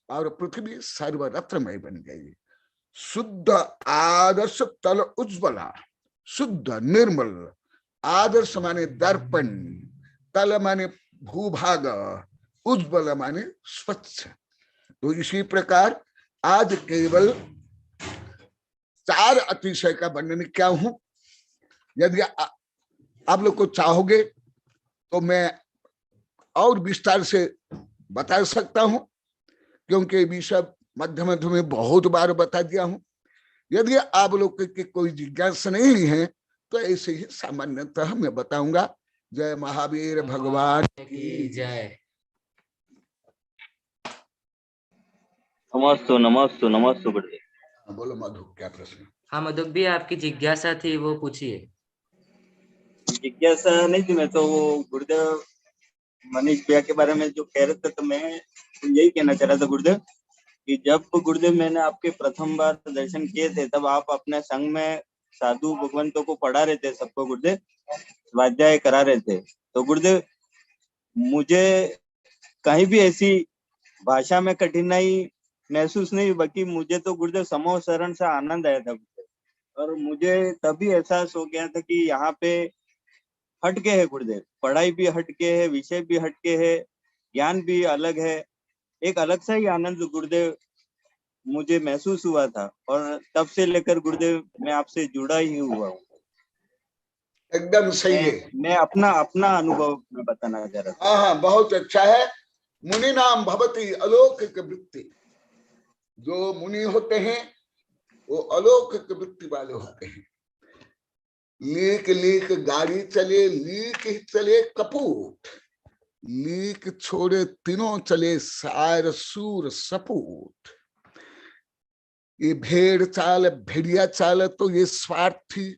और पृथ्वी सर्वरत्नमयी बन गई। शुद्ध आदर्श तल उज्ज्वला, शुद्ध निर्मल, आदर्श माने दर्पण, तल माने भूभाग, उज्ज्वल माने स्वच्छ। तो इसी प्रकार आज केवल 4 अतिशय का वर्णन किया हूं। यदि आप लोग को चाहोगे तो मैं और विस्तार से बता सकता हूं, क्योंकि विषय मध्य मध्य में बहुत बार बता दिया हूं। यदि आप लोग की कोई जिज्ञासा नहीं है तो ऐसे ही सामान्यतः मैं बताऊंगा। जय महावीर भगवान
की जय।
नमस्ते नमस्ते नमस्ते गुरुदेव।
बोलो मधु, क्या प्रश्न?
हाँ मधु भी, आपकी जिज्ञासा थी वो पूछिए।
जिज्ञासा नहीं थी, मैं तो वो गुरुदेव मनीष भैया के बारे में जो कह रहे थे, तो मैं यही कहना चाह रहा था गुरुदेव कि जब गुरुदेव मैंने आपके प्रथम बार दर्शन किए थे, तब आप अपने संग में साधु भगवंतों को पढ़ा रहे थे, सबको गुरुदेव स्वाध्याय करा रहे थे। तो गुरुदेव मुझे कहीं भी ऐसी भाषा में कठिनाई महसूस नहीं, बल्कि मुझे तो गुरुदेव समूह शरण से आनंद आया था। और मुझे तभी एहसास हो गया था कि यहाँ पे हटके है गुरुदेव, पढ़ाई भी हटके है, विषय भी हटके है, ज्ञान भी अलग है। एक अलग सा ही आनंद गुरुदेव मुझे महसूस हुआ था और तब से लेकर गुरुदेव मैं आपसे जुड़ा ही हुआ हूँ।
एकदम सही है।
मैं अपना अपना अनुभव में बताना चाह रहा था।
हाँ हाँ, बहुत अच्छा है। मुनि नाम भवती अलौकिक वृत्ति। जो मुनि होते हैं वो अलौकिक वृत्ति वाले होते हैं। लीक लीक गाड़ी चले, लीक ही चले कपूट, लीक छोड़े तीनों चले सार सूर सपूत। ये भेड़ चाल भेड़िया चाल तो ये स्वार्थी,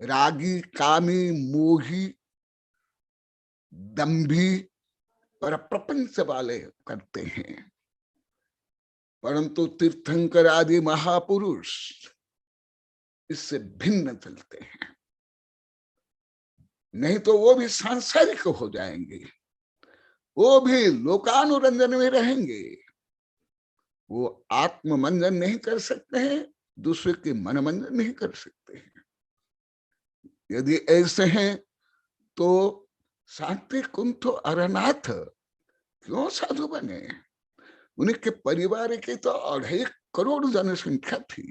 रागी, कामी, मोही, दंभी और प्रपंच वाले करते हैं। परंतु तीर्थंकर आदि महापुरुष इससे भिन्न चलते हैं। नहीं तो वो भी सांसारिक हो जाएंगे, वो भी लोकानुरंजन में रहेंगे, वो आत्ममंजन नहीं कर सकते हैं, दूसरे के मनमंजन नहीं कर सकते हैं। यदि ऐसे हैं तो शांति कुंठ अरनाथ क्यों साधु बने? उनके परिवार की तो 2.5 करोड़ जनसंख्या थी।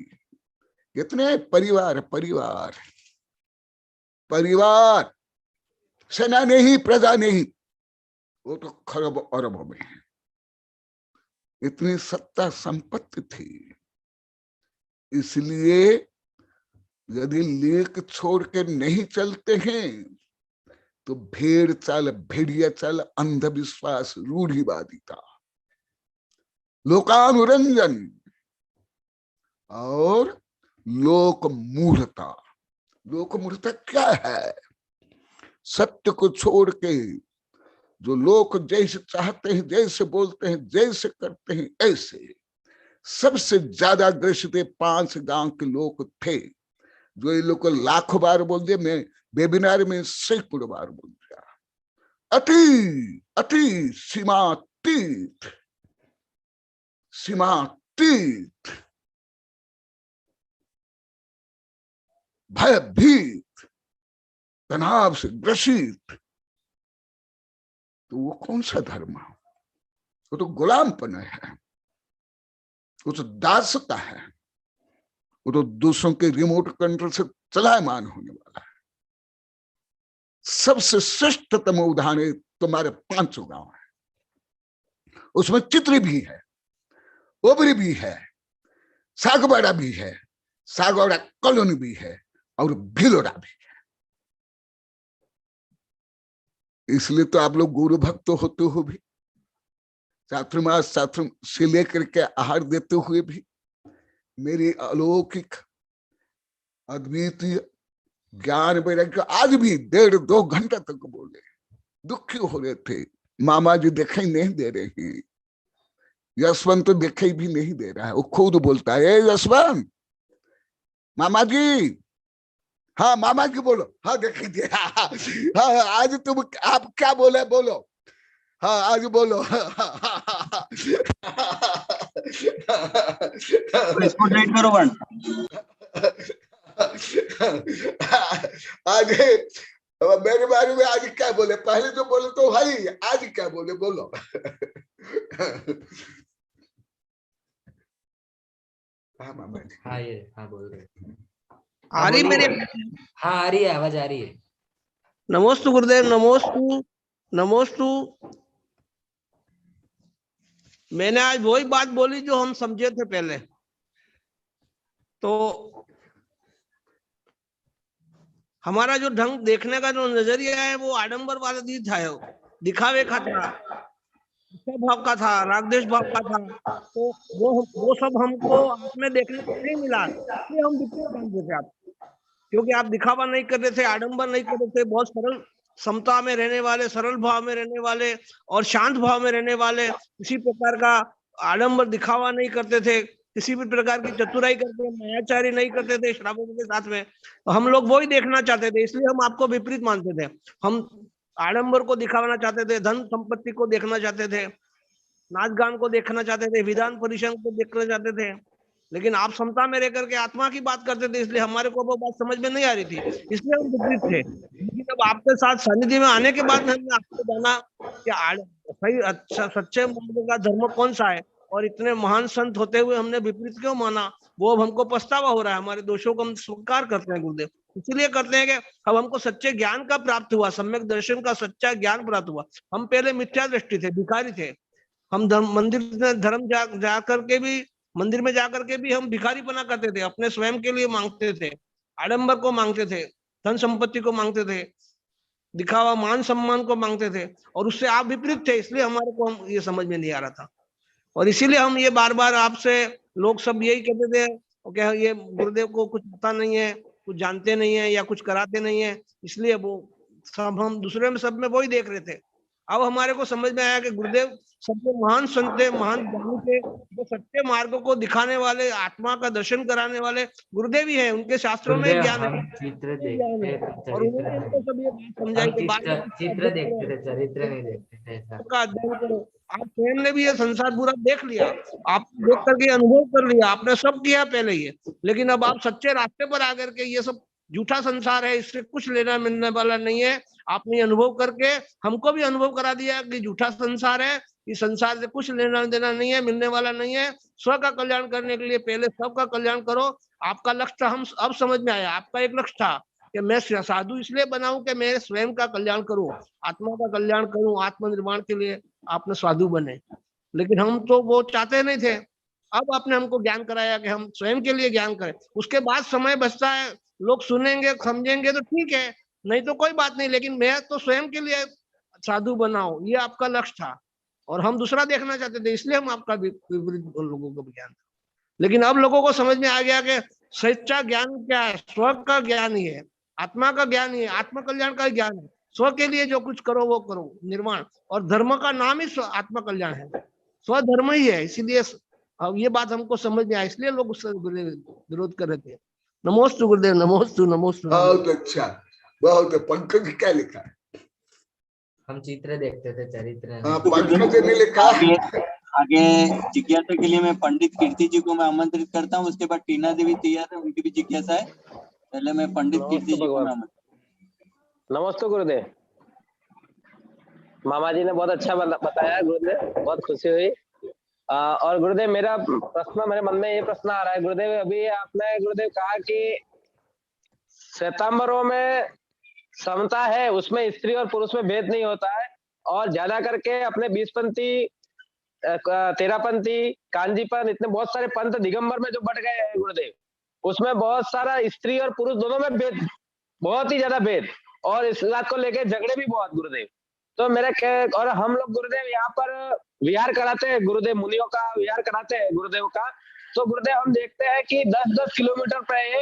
कितने परिवार परिवार परिवार, सेना नहीं, प्रजा नहीं, वो तो खरब अरबों में है। इतनी सत्ता संपत्ति थी। इसलिए यदि लेख छोड़ के नहीं चलते हैं तो भेड़ चाल भेड़िया चाल, अंधविश्वास, रूढ़िवादिता, लोकानुरंजन और लोक मूढ़ता। लोक मूढ़ता क्या है? सत्य को छोड़ के जो लोग जैसे चाहते हैं, जैसे बोलते हैं, जैसे करते हैं, ऐसे। सबसे ज्यादा ग्रसित 5 गांव के लोग थे जो ये लोग लाखों बार बोल दिए, मैं वेबिनार में सैकड़ों बार बोल दिया। अति अति सीमातीत, सीमातीत, भयभीत, तनाव से ग्रसित। तो वो कौन सा धर्म है? वो तो गुलामपन है, वो तो दासता है, वो तो दूसरों के रिमोट कंट्रोल से चलायमान होने वाला है। सबसे श्रेष्ठतम उदाहरण तुम्हारे 500 गांव है। उसमें चित्री भी है, ओबरी भी है, सागवाड़ा भी है, सागवाड़ा कॉलोनी भी है और भिलोड़ा भी है। इसलिए तो आप लोग गुरु भक्त होते हो भी, चातुर्मास चातुर् से लेकर के आहार देते हुए भी मेरी अलौकिक अद्वितीय ज्ञान वैराग्य आज भी 1.5-2 घंटा तक बोले। दुखी हो रहे थे, मामा जी दिखाई नहीं दे रहे हैं, यशवंत तो दिखाई भी नहीं दे रहा है। वो खुद बोलता है, यशवंत मामा जी, हाँ मामा जी बोलो, हाँ दिखाई दे, हाँ आज तुम आप क्या बोले बोलो, हाँ आज बोलो।
इसको ट्रेड करो वन।
आज मेरे बारे में आज क्या बोले? पहले तो बोले तो भाई, आज क्या बोले बोलो। हाँ मामा जी,
हाँ ये हाँ बोल रहे हैं।
आ रही मेरे?
हाँ आ रही है, आवाज आ रही है।
नमोस्तु गुरुदेव, नमोस्तु नमोस्तु। मैंने आज वही बात बोली जो हम समझे थे पहले। तो हमारा जो ढंग देखने का जो नजरिया है वो आडंबर वाला था, दिखावे का था, भाव का था, रागदेश भाव का था। तो वो सब हमको आपने देखने को नहीं मिला, इसलिए हम विपरीत मानते थे आप, क्योंकि आप दिखावा नहीं कर रहे थे, आडंबर नहीं कर रहे थे, बहुत सरल समता में रहने वाले, सरल भाव में रहने वाले और शांत भाव में रहने वाले, किसी प्रकार का आडंबर दिखावा नहीं करते थे, किसी भी प्रकार की चतुराई करते, मायाचारी नहीं करते थे श्रावकों के साथ में। तो हम लोग वही देखना चाहते थे, इसलिए हम आपको विपरीत मानते थे। हम आडंबर को दिखाना चाहते थे, धन संपत्ति को देखना चाहते थे, नाच गान को देखना चाहते थे, विधान परिषद को देखना चाहते थे, लेकिन आप समता में रह करके आत्मा की बात करते थे, इसलिए हमारे को वो बात समझ में नहीं आ रही थी, इसलिए हम विपरीत थे। लेकिन अब आपके साथ सानिध्य में आने के बाद हमने आपको जाना कि सही अच्छा सच्चे मार्ग का धर्म कौन सा है, और इतने महान संत होते हुए हमने विपरीत क्यों माना, वो अब हमको पछतावा हो रहा है। हमारे दोषों को हम स्वीकार करते हैं गुरुदेव, इसीलिए करते हैं कि अब हमको सच्चे ज्ञान का प्राप्त हुआ, सम्यक दर्शन का सच्चा ज्ञान प्राप्त हुआ। हम पहले मिथ्या दृष्टि थे, भिखारी थे। हम मंदिर में धर्म जा करके भी, मंदिर में जाकर के भी हम भिखारीपना करते थे, अपने स्वयं के लिए मांगते थे, आडंबर को मांगते थे, धन संपत्ति को मांगते थे, दिखावा मान सम्मान को मांगते थे, और उससे आप विपरीत थे, इसलिए हमारे को ये समझ में नहीं आ रहा था। और इसीलिए हम ये बार बार आपसे, लोग सब यही कहते थे कि ये गुरुदेव को कुछ पता नहीं है, कुछ जानते नहीं है, या कुछ कराते नहीं है, इसलिए वो सब हम दूसरे में सब में वही देख रहे थे। अब हमारे को समझ में आया कि गुरुदेव सबसे महान संत थे, महान ज्ञानी थे, जो सच्चे मार्गों को दिखाने वाले, आत्मा का दर्शन कराने वाले गुरुदेव ही है। उनके शास्त्रों में
गुरुदेव,
ज्ञान है,
हम चित्र देखते थे,
और उन्होंने हमको सब ये बात समझाई कि
चित्र देखते थे, चरित्र नहीं देखते थे। ऐसा
का अध्ययन करो। आप स्वयं ने भी ये संसार पूरा देख लिया, आप देख करके अनुभव कर लिया, आपने सब किया पहले ये, लेकिन अब आप सच्चे रास्ते पर आकर के ये सब झूठा संसार है, इससे कुछ लेना मिलने वाला नहीं है, आपने अनुभव करके हमको भी अनुभव करा दिया कि झूठा संसार है, इस संसार से कुछ लेना देना नहीं है, मिलने वाला नहीं है। स्व का कल्याण करने के लिए पहले सबका कल्याण करो। आपका लक्ष्य हम अब समझ में आया, आपका एक लक्ष्य था कि मैं साधु इसलिए बनाऊं कि मैं स्वयं का कल्याण करूं, आत्मा का कल्याण करूं, आत्मनिर्माण के लिए आपने साधु बने। लेकिन हम तो वो चाहते नहीं थे। अब आपने हमको ज्ञान कराया कि हम स्वयं के लिए ज्ञान करें, उसके बाद समय बचता है, लोग सुनेंगे समझेंगे तो ठीक है, नहीं तो कोई बात नहीं, लेकिन मैं तो स्वयं के लिए साधु बनाऊं, ये आपका लक्ष्य था, और हम दूसरा देखना चाहते थे, इसलिए हम आपका विपरीत लोगों को ज्ञान। लेकिन अब लोगों को समझ में आ गया कि सच्चा ज्ञान क्या है, स्व का ज्ञान ही है, आत्मा का ज्ञान ही है, आत्म कल्याण का ज्ञान है। स्व के लिए जो कुछ करो वो करो, निर्माण, और धर्म का नाम ही आत्म कल्याण है, स्वधर्म ही है। इसीलिए अब ये बात हमको समझ में आया, इसलिए लोग उससे विरोध कर रहे थे। नमोस्तु गुरुदेव, नमोस्तु नमोस्तु।
बहुत अच्छा, बहुत। पंकज क्या लिखा है?
हम चित्र देखते थे, चरित्र नहीं।
पंकज ने लिखा है।
आगे जिज्ञासा के लिए मैं पंडित कीर्ति जी को मैं आमंत्रित करता हूँ, उसके बाद टीना देवी तैयार है, उनकी भी जिज्ञासा है। पहले मैं पंडित कीर्ति जी को
नमस्ते गुरुदेव। मामा जी ने बहुत अच्छा बताया गुरुदेव, बहुत खुशी हुई। और गुरुदेव मेरा प्रश्न, मेरे मन में ये प्रश्न आ रहा है गुरुदेव, अभी आपने गुरुदेव कहा कि श्वेतांबरों में समता है, उसमें स्त्री और पुरुष में भेद नहीं होता है, और ज्यादा करके अपने 20पंथी, 13पंथी, कांजीपन, इतने बहुत सारे पंथ दिगंबर में जो बट गए हैं गुरुदेव, उसमें बहुत सारा स्त्री और पुरुष दोनों में भेद, बहुत ही ज्यादा भेद, और इस बात को लेकर झगड़े भी बहुत गुरुदेव। तो और हम लोग गुरुदेव यहाँ पर विहार कराते हैं, गुरुदेव मुनियों का विहार कराते हैं गुरुदेव का, तो गुरुदेव हम देखते हैं कि 10-10 किलोमीटर पे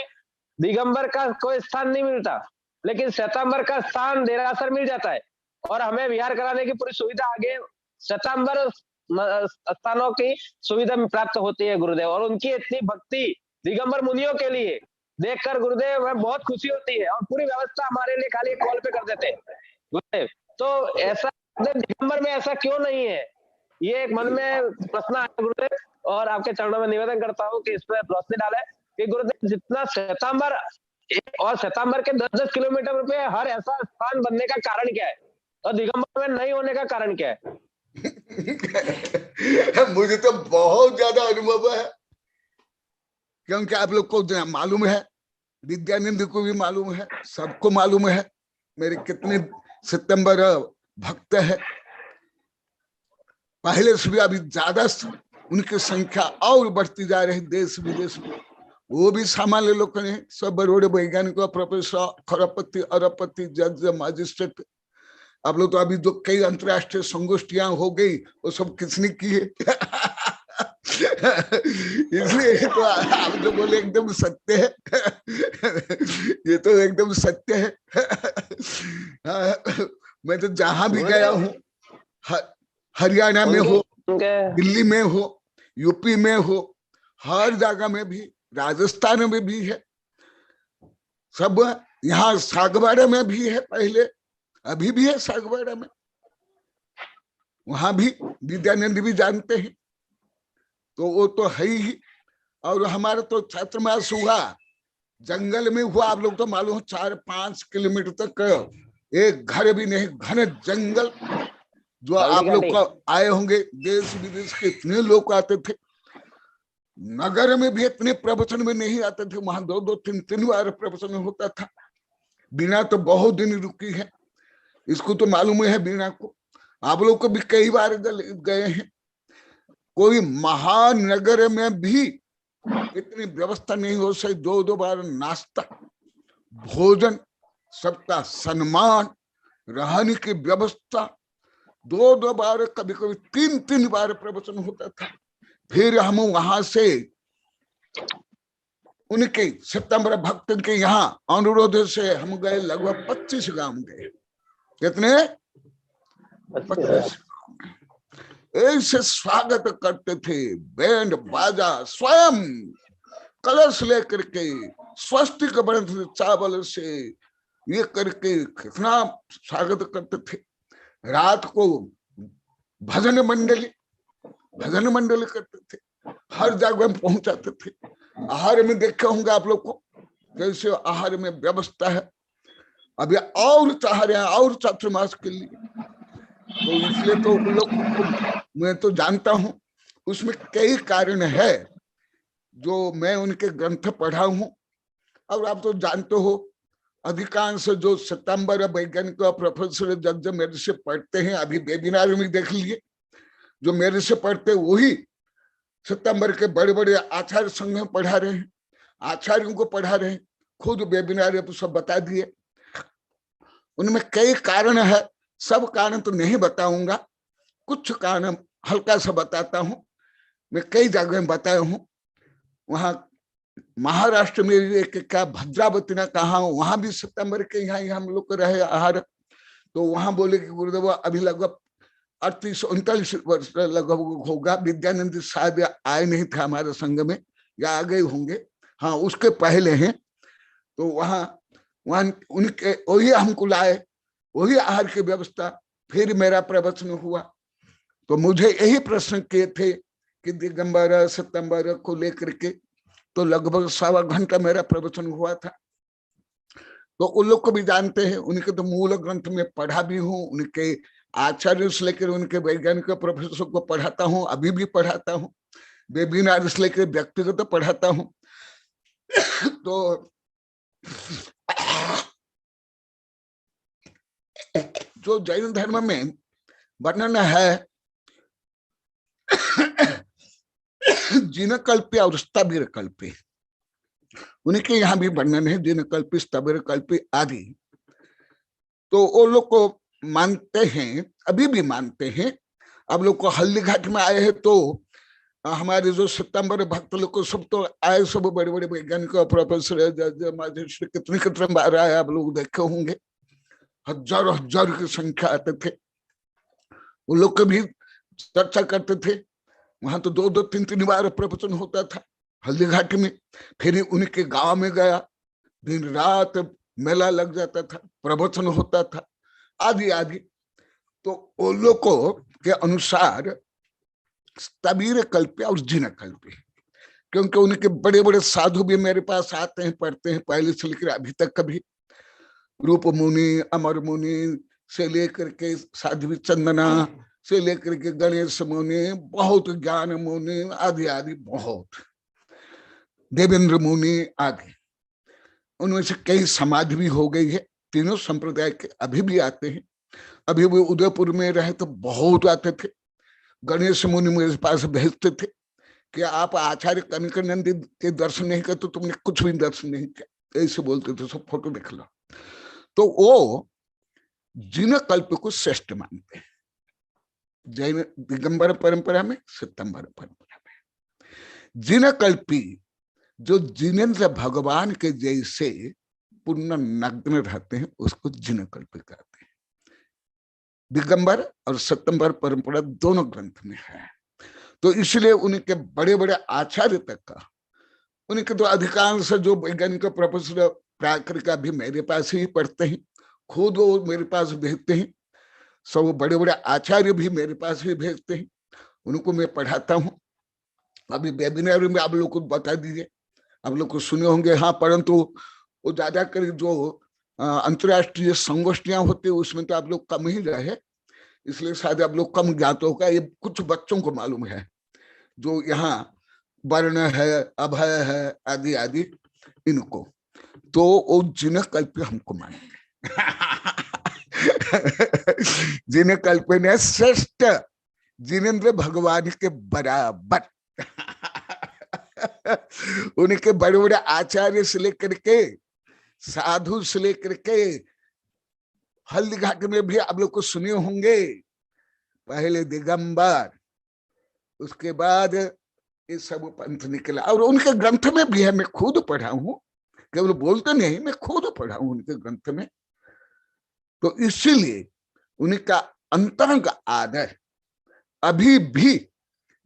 दिगंबर का कोई स्थान नहीं मिलता, लेकिन श्वेतांबर का स्थान देरासर मिल जाता है, और हमें विहार कराने की पूरी सुविधा आगे श्वेतांबर स्थानों की सुविधा प्राप्त होती है गुरुदेव। और उनकी इतनी भक्ति दिगंबर मुनियों के लिए देखकर गुरुदेव हमें बहुत खुशी होती है, और पूरी व्यवस्था हमारे लिए खाली कॉल पे कर देते हैं गुरुदेव। तो ऐसा दिगंबर में ऐसा क्यों नहीं है, ये एक मन में प्रश्न आया गुरुदेव, और आपके चरणों में निवेदन करता हूँ कि इस पर रोशनी डाले कि गुरुदेव जितना श्वेतांबर और श्वेतांबर के 10-10 किलोमीटर पे हर ऐसा स्थान बनने का कारण क्या है, और दिगंबर में नहीं होने का कारण क्या है?
मुझे तो बहुत ज्यादा अनुभव है, क्योंकि आप लोग को मालूम है, विद्यानंद को भी मालूम है, सबको मालूम है मेरे कितने सितंबर भक्त है। पहले से भी अभी ज्यादा उनकी संख्या और बढ़ती जा रही देश विदेश में। वो भी सामान्य लोग नहीं, सब बड़े बड़े वैज्ञानिक, प्रोफेसर, खरबपति, अरबपति, जज, मजिस्ट्रेट। आप लोग तो अभी जो कई अंतर्राष्ट्रीय संगोष्ठियां हो गई, वो सब किसने की है? इसलिए तो आप जो बोले एकदम सत्य है। ये तो एकदम सत्य है। मैं तो जहां भी गया हूँ, हरियाणा में हो, दिल्ली में हो, यूपी में हो, हर जगह में भी, राजस्थान में भी है, सब। यहाँ सागवाड़ा में भी है, पहले, अभी भी है सागवाड़ा में, वहां भी विद्यानंद भी जानते हैं, तो वो तो है ही। और हमारा तो छात्रमास हुआ जंगल में हुआ। आप लोग तो मालूम हो 4-5 किलोमीटर तक एक घर भी नहीं, घने जंगल। जो आप लोग को आए होंगे, देश विदेश के इतने लोग आते थे। नगर में भी इतने प्रवचन में नहीं आते थे, वहां 2-2, 3-3 बार प्रवचन होता था। बीना तो बहुत दिन रुकी है, इसको तो मालूम है बीना को। आप लोग को भी कई बार गए हैं। कोई महानगर में भी इतनी व्यवस्था नहीं हो सकती। 2-2 बार नाश्ता, भोजन, सबका सम्मान, रहने की व्यवस्था, 2-2 बार, कभी कभी 3-3 बार प्रवचन होता था। फिर हम वहां से उनके सितंबर भक्त के यहाँ अनुरोध से हम गए, लगभग 25 गांव गए। कितने? 25। ऐसे स्वागत करते थे, बैंड बाजा, स्वयं कलश लेकर के, स्वस्तिक बनते चावल से ये करके कितना स्वागत करते थे। रात को भजन मंडली करते थे, हर जगह में पहुंचाते थे। आहार में देखे होंगे आप लोग को कैसे आहार में व्यवस्था है। अभी और चाह रहे हैं और चातुर्मास के लिए, तो इसलिए तो उन लोग मैं तो जानता हूं। उसमें कई कारण है जो मैं उनके ग्रंथ पढ़ा हूं। और आप तो जानते हो अधिकांश जो सितंबर वैज्ञानिक प्रोफेसर जब मेरे से पढ़ते हैं, अभी वेबिनार में देख लीजिए, जो मेरे से पढ़ते वही सितंबर के बड़े बड़े आचार्य संघ में पढ़ा रहे हैं, आचार्यों को पढ़ा रहे हैं, खुद वेबिनार तो सब बता दिए। उनमें कई कारण है, सब कारण तो नहीं बताऊंगा, कुछ कारण हल्का सा बताता हूं। मैं कई जगह बताया हूं। वहां महाराष्ट्र में एक क्या भद्रावती ने कहा, वहां भी सितंबर के यहाँ हम लोग रहे आहार। तो वहां बोले कि गुरुदेव अभी लगभग 38-39 वर्ष लगभग होगा, विद्यानंद शायद आए नहीं थे हमारे संघ में, या आ गए होंगे, हाँ उसके पहले हैं। तो वहां उनके वही हमको लाए, वही आहार की व्यवस्था। फिर मेरा प्रवचन हुआ तो मुझे यही प्रश्न किए थे कि दिगंबर सितंबर को लेकर के, तो लगभग 1.25 घंटा मेरा प्रवचन हुआ था। तो उन लोग को भी जानते हैं, उनके तो मूल ग्रंथ में पढ़ा भी हूँ, उनके आचार्य से लेकर उनके वैज्ञानिक प्रोफेसर को पढ़ाता हूँ, अभी भी पढ़ाता हूँ, वेबिनार से लेकर व्यक्तिगत तो पढ़ाता हूँ। तो जो जैन धर्म में वर्णन है जिन कल्पी और स्तबीर कल्पी, उनके यहाँ भी वर्णन है जिन कल्पी, स्तबीर कल्पी आदि। तो वो लोग को मानते हैं, अभी भी मानते हैं। अब लोग को हल्दी घाट में आए हैं तो हमारे जो सितंबर भक्त लोग को सब तो आए, सब बड़े बड़े वैज्ञानिक प्रोफेसर कितने बार आए, आप लोग देखे होंगे, हजारों की संख्या आते थे। वो लोग कभी चर्चा करते थे। वहां तो 2-2, 3-3 बार प्रवचन होता था हल्दी घाटी में। फिर उनके गांव में गया, दिन रात मेला लग जाता था, प्रवचन होता था, आदि आदि। तो वो लोगों के अनुसार स्तबीर कल्पे और जिन कल्पे, क्योंकि उनके बड़े बड़े साधु भी मेरे पास आते हैं, पढ़ते हैं, पहले से लेकर अभी तक। कभी रूप मुनि, अमर मुनि से लेकर के साध्वी चंदना से लेकर के गणेश मुनि, बहुत ज्ञान मुनि आदि आदि, बहुत देवेंद्र मुनि आदि। उनमें से कई समाधि भी हो गई है। तीनों संप्रदाय के अभी भी आते हैं। अभी वो उदयपुर में रहे तो बहुत आते थे। गणेश मुनि मेरे पास भेजते थे कि आप आचार्य कनकानंद के दर्शन नहीं करते, तुमने कुछ भी दर्शन नहीं किया, ऐसे बोलते थे, सब फोटो देख लो। तो वो जिन कल्प को श्रेष्ठ मानते हैं, जैन दिगंबर परंपरा में, सितंबर परंपरा में। जिन कल्पी जो जिनेन्द्र भगवान के जैसे पूर्ण नग्न रहते हैं, उसको जिन कल्पी कहते हैं। दिगंबर और सितंबर परंपरा दोनों ग्रंथ में है। तो इसलिए उनके बड़े बड़े आचार्य तक का, उनके तो अधिकांश जो वैज्ञानिक प्रोफेसर प्राकृतिक का भी मेरे पास ही पढ़ते हैं, खुद वो मेरे पास भेजते हैं। सब बड़े बड़े आचार्य भी मेरे पास ही भेजते हैं, उनको मैं पढ़ाता हूँ। अभी वेबिनार में आप लोग को बता दीजिए, आप लोग को सुने होंगे। हाँ, परंतु वो ज्यादा कर जो अंतर्राष्ट्रीय संगोष्ठियां होती है उसमें तो आप लोग कम ही रहे, इसलिए शायद आप लोग कम ज्ञात होगा। ये कुछ बच्चों को मालूम है जो यहाँ वर्ण है, अभय है, आदि आदि इनको, तो वो जिन्हें कल्प हमको मानेंगे जिन्हें कल्प ने श्रेष्ठ जिनेन्द्र भगवान के बराबर उनके बड़े बड़े आचार्य से लेकर के साधु से लेकर के हल्दी घाट में भी आप लोग को सुने होंगे, पहले दिगंबर, उसके बाद ये सब पंथ निकला। और उनके ग्रंथ में भी है, मैं खुद पढ़ा हूं, केवल बोलते नहीं, मैं खुद पढ़ा हूं उनके ग्रंथ में। तो इसीलिए उनका अंतरंग आदर अभी भी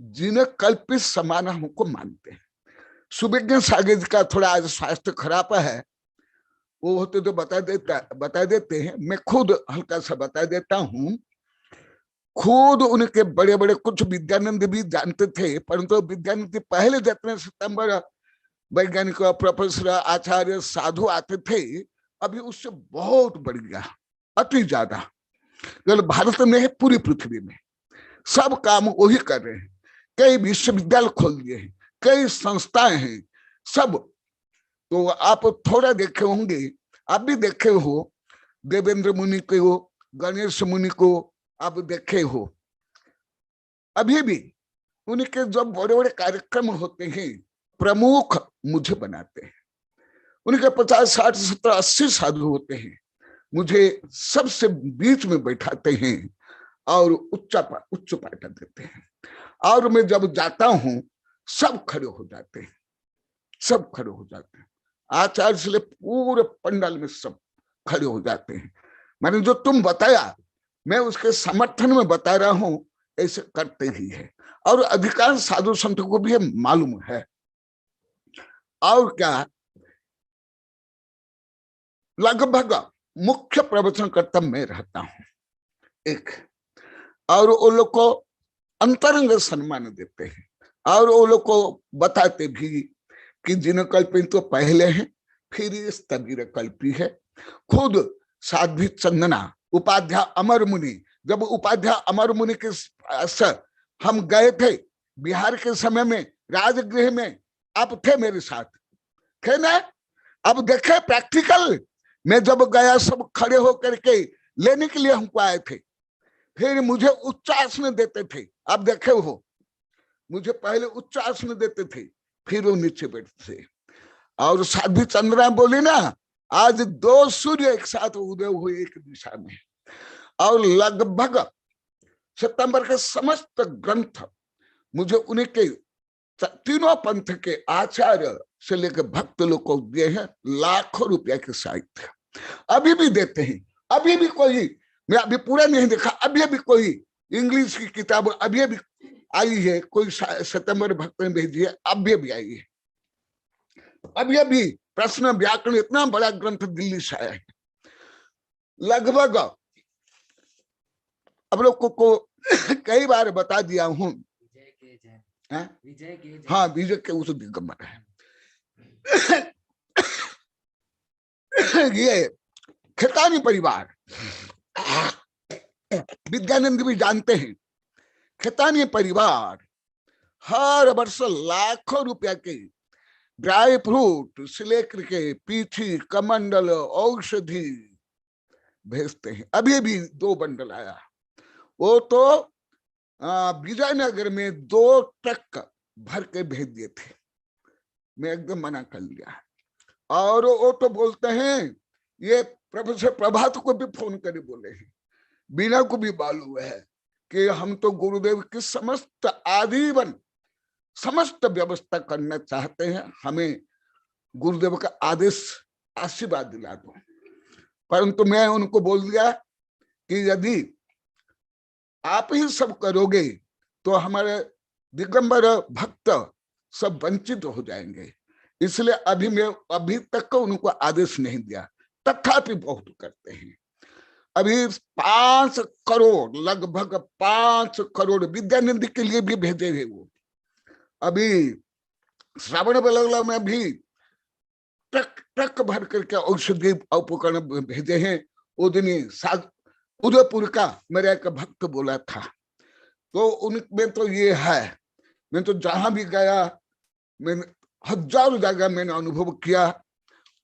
जिन्हें कल्पित समान हमको मानते हैं। सुविज्ञान सागर जी का थोड़ा आज स्वास्थ्य खराब है, वो होते तो बता देते हैं, मैं खुद हल्का सा बता देता हूं। खुद उनके बड़े बड़े कुछ विद्यानंद भी जानते थे, परंतु विद्यानंद पहले जितने सितंबर वैज्ञानिक प्रोफेसर आचार्य साधु आते थे, अभी उससे बहुत बढ़ गया, अति ज्यादा। भारत में है, पूरी पृथ्वी में सब काम वही कर रहे हैं। कई विश्वविद्यालय खोल दिए हैं, कई संस्थाएं हैं, सब। तो आप थोड़ा देखे होंगे, आप भी देखे हो, देवेंद्र मुनि को, गणेश मुनि को आप देखे हो। अभी भी उनके जो बड़े बड़े कार्यक्रम होते हैं, प्रमुख मुझे बनाते हैं। उनके 50, 60, 70, 80 साधु होते हैं, मुझे सबसे बीच में बैठाते हैं और उच्च पाठ देते हैं। और मैं जब जाता हूं सब खड़े हो जाते हैं, सब खड़े हो जाते हैं। आचार्य से पूरे पंडाल में सब खड़े हो जाते हैं। मैंने जो तुम बताया, मैं उसके समर्थन में बता रहा हूं, ऐसे करते ही है। और अधिकांश साधु संतों को भी मालूम है। और क्या, लगभग मुख्य प्रवचन करता मैं रहता हूं एक, और वो लोग को अंतरंग सम्मान देते हैं, और वो लोग को बताते भी कि जिन कल्पी तो पहले हैं, फिर ये स्थगिर कल्पी है। खुद साध्वी चंदना उपाध्याय अमर मुनि, जब उपाध्याय अमर मुनि के हम गए थे बिहार के समय में, राजगृह में आप थे मेरे साथ, थे ना? अब देखे प्रैक्टिकल, मैं जब गया सब खड़े होकर के लेने के लिए हमको आए थे, फिर मुझे उच्च आसन देते थे। आप देखे हो, मुझे पहले उच्च आसन देते थे, फिर वो नीचे बैठते थे। और साध्वी चंद्रा बोली ना, आज 2 सूर्य एक साथ उदय हुए एक दिशा में। और लगभग सितंबर के समस्त ग्रंथ मुझे उनके तीनों पंथ के आचार्य से लेकर भक्त लोग को दिए हैं, लाखों रुपया के साहित्य अभी भी देते हैं। अभी भी कोई, मैं अभी पूरा नहीं देखा, अभी भी कोई इंग्लिश की किताब अभी भी आई है, कोई सितंबर भक्त ने भेजी है, अभी भी आई है। अभी प्रश्न व्याकरण इतना बड़ा ग्रंथ दिल्ली से आया है। लगभग अब लोग को कई बार बता दिया हूं। हाँ, विजय के उस दिगंबर है। ये खेतानी परिवार, विद्यानंद भी जानते हैं, खेतानी परिवार हर वर्ष लाखों रुपया के ड्राई फ्रूट से लेकर के पीठी, कमंडल, औषधि भेजते हैं। अभी भी 2 बंडल आया, वो तो विजयनगर में 2 ट्रक भर के भेज दिए थे, मैं एकदम मना कर लिया। और वो तो बोलते हैं, ये प्रोफेसर प्रभात को भी फोन करे बोले हैं, बीना को भी मालूम है कि हम तो गुरुदेव की समस्त आजीवन समस्त व्यवस्था करना चाहते हैं, हमें गुरुदेव का आदेश आशीर्वाद दिला दो। परंतु मैं उनको बोल दिया कि यदि आप ही सब करोगे तो हमारे दिगंबर भक्त सब वंचित हो जाएंगे, इसलिए अभी तक उनको आदेश नहीं दिया, तथापि बहुत करते हैं। अभी 5 करोड़, लगभग 5 करोड़ विद्यानंद के लिए भी भेजे हैं वो, अभी श्रावण बेला में भी ट्रक ट्रक भर करके औषधि उपकरण भेजे हैं। वो दिन उदयपुर का मेरा एक भक्त बोला था, तो उनमें तो ये है। मैं तो जहां भी गया, मैंने हजारों जगह मैंने अनुभव किया,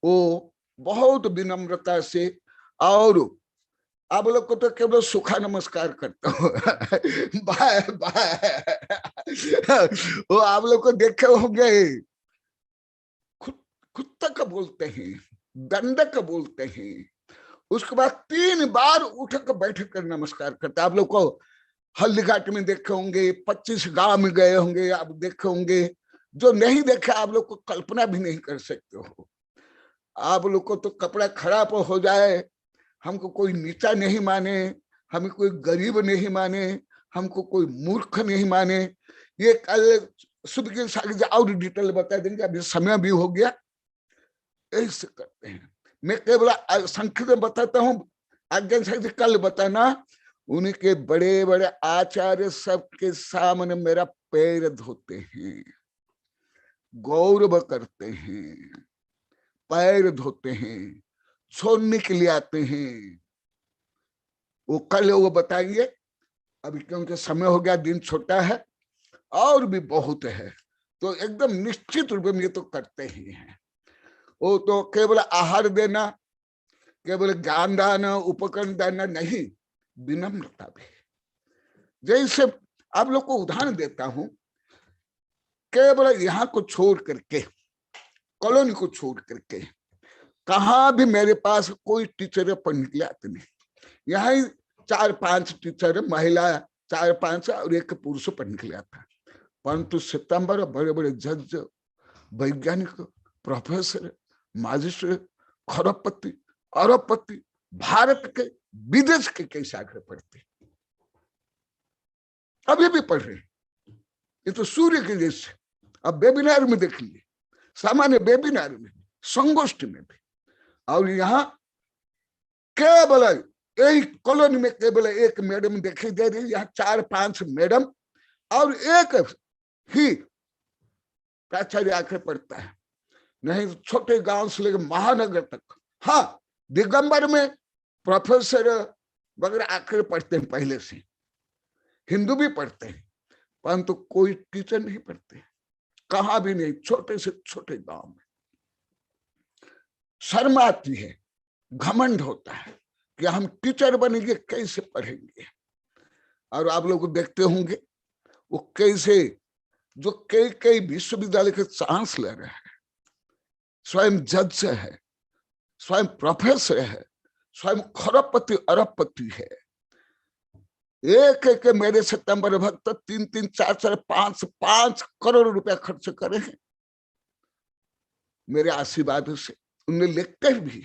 वो बहुत विनम्रता से, और आप लोग को तो केवल सुखा नमस्कार करता हूँ बाय बाय। वो आप लोग को देखे होंगे, कुत्तक बोलते हैं, दंडक बोलते हैं, उसके बाद 3 बार उठक बैठक कर नमस्कार करते। आप लोग को हल्दीघाट में देखे होंगे, 25 गांव में गए होंगे, आप देखे होंगे। जो नहीं देखे आप लोग को कल्पना भी नहीं कर सकते हो। आप लोग को तो कपड़ा खराब हो जाए, हमको कोई नीचा नहीं माने, हमें कोई गरीब नहीं माने, हमको कोई मूर्ख नहीं माने। ये कल सुबह के साथ और डिटेल बता देंगे, अभी समय भी हो गया। ऐसे करते हैं। मैं केवल संक्षिप्त में बताता हूँ, आज्ञा से कल बताना। उनके बड़े बड़े आचार्य सबके सामने मेरा पैर धोते हैं, गौरव करते हैं, पैर धोते हैं, छोड़ने के लिए आते हैं। वो कल वो बताएंगे, अभी क्योंकि समय हो गया, दिन छोटा है और भी बहुत है, तो एकदम निश्चित रूप में ये तो करते ही हैं। वो तो केवल आहार देना, केवल ज्ञान दाना, उपकरण देना नहीं, विनम्रता भी। जैसे आप लोग को उदाहरण देता हूं, केवल यहाँ को छोड़ करके, कॉलोनी को छोड़ करके कहाँ भी मेरे पास कोई टीचर पढ़ने के लिए आते नहीं। यहाँ ही 4-5 टीचर, महिला 4-5 और एक पुरुष पढ़ने के लिए आता। परंतु सितंबर बड़े बड़े जज, वैज्ञानिक, प्रोफेसर, मजिस्ट्रेट, खरबपति, अरबपति, भारत के विदेश के कैसे आगे पढ़ते, अभी भी पढ़ रहे। ये तो सूर्य के जैसे। अब वेबिनार में देख लीजिए, सामान्य वेबिनार में, संगोष्ठी में भी। और यहाँ केवल एक कॉलोनी में केवल एक मैडम देखी दे रही, यहाँ 4-5 मैडम और एक ही प्राचार्य आकर पढ़ता है। नहीं छोटे गांव से लेकर महानगर तक, हाँ दिगंबर में प्रोफेसर वगैरह आकर पढ़ते हैं, पहले से हिंदू भी पढ़ते हैं, परंतु कोई टीचर नहीं पढ़ते, कहाँ भी नहीं। छोटे से छोटे गांव में शर्म आती है, घमंड होता है कि हम टीचर बनेंगे, कैसे पढ़ेंगे। और आप लोग देखते होंगे वो कैसे, जो कई विश्वविद्यालय के चांसलर है, स्वयं जज है, स्वयं प्रोफेसर है, स्वयं खरबपति अरबपति है। एक मेरे सितंबर भक्त 3-3, 4-4, 5-5 करोड़ रुपया खर्च करे हैं मेरे आशीर्वाद से। उन्हें लिखते भी,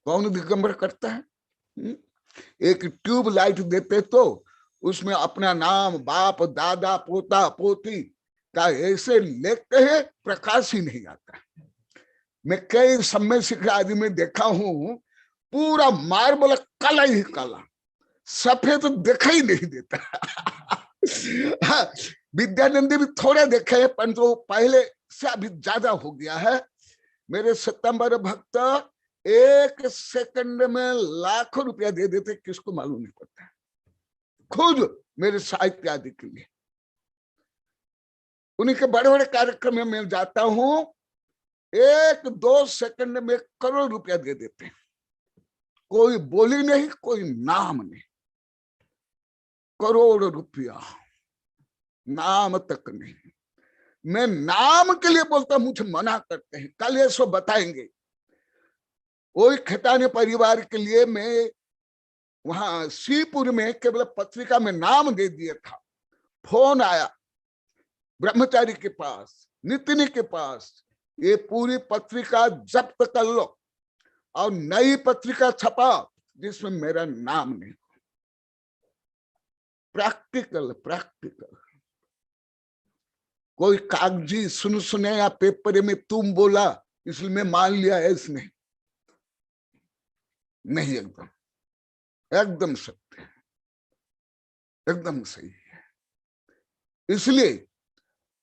कौन दिगंबर करता है। एक ट्यूब लाइट देते तो उसमें अपना नाम, बाप, दादा, पोता, पोती का ऐसे लिखते हैं, प्रकाश ही नहीं आता। मैं कई समय शिक्षा आदि में देखा हूं, पूरा मार्बल काला ही काला, सफेद तो देखा ही नहीं देता। हाँ, विद्यानंद भी थोड़े देखे हैं, परंतु पहले से अभी ज्यादा हो गया है। मेरे सितंबर भक्त 1 सेकंड में लाखों रुपया दे देते, किसको मालूम नहीं पड़ता। खुद मेरे साहित्य आदि के लिए उन्हीं के बड़े बड़े कार्यक्रम में मैं जाता हूं, 1-2 सेकंड में करोड़ रुपया दे देते हैं। कोई बोली नहीं, कोई नाम नहीं, करोड़ रुपया, नाम तक नहीं। मैं नाम के लिए बोलता, मुझे मना करते हैं। कल ये सो बताएंगे। वही खेताने परिवार के लिए मैं वहां सीपुर में केवल पत्रिका में नाम दे दिया था। फोन आया ब्रह्मचारी के पास, नितिनी के पास, ये पूरी पत्रिका जब्त कर लो और नई पत्रिका छपा जिसमें मेरा नाम नहीं। Practical practical. कोई कागजी सुने या पेपर में तुम बोला इसलिए मैं मान लिया, ऐसे नहीं, एकदम सत्य है, एकदम सही है। इसलिए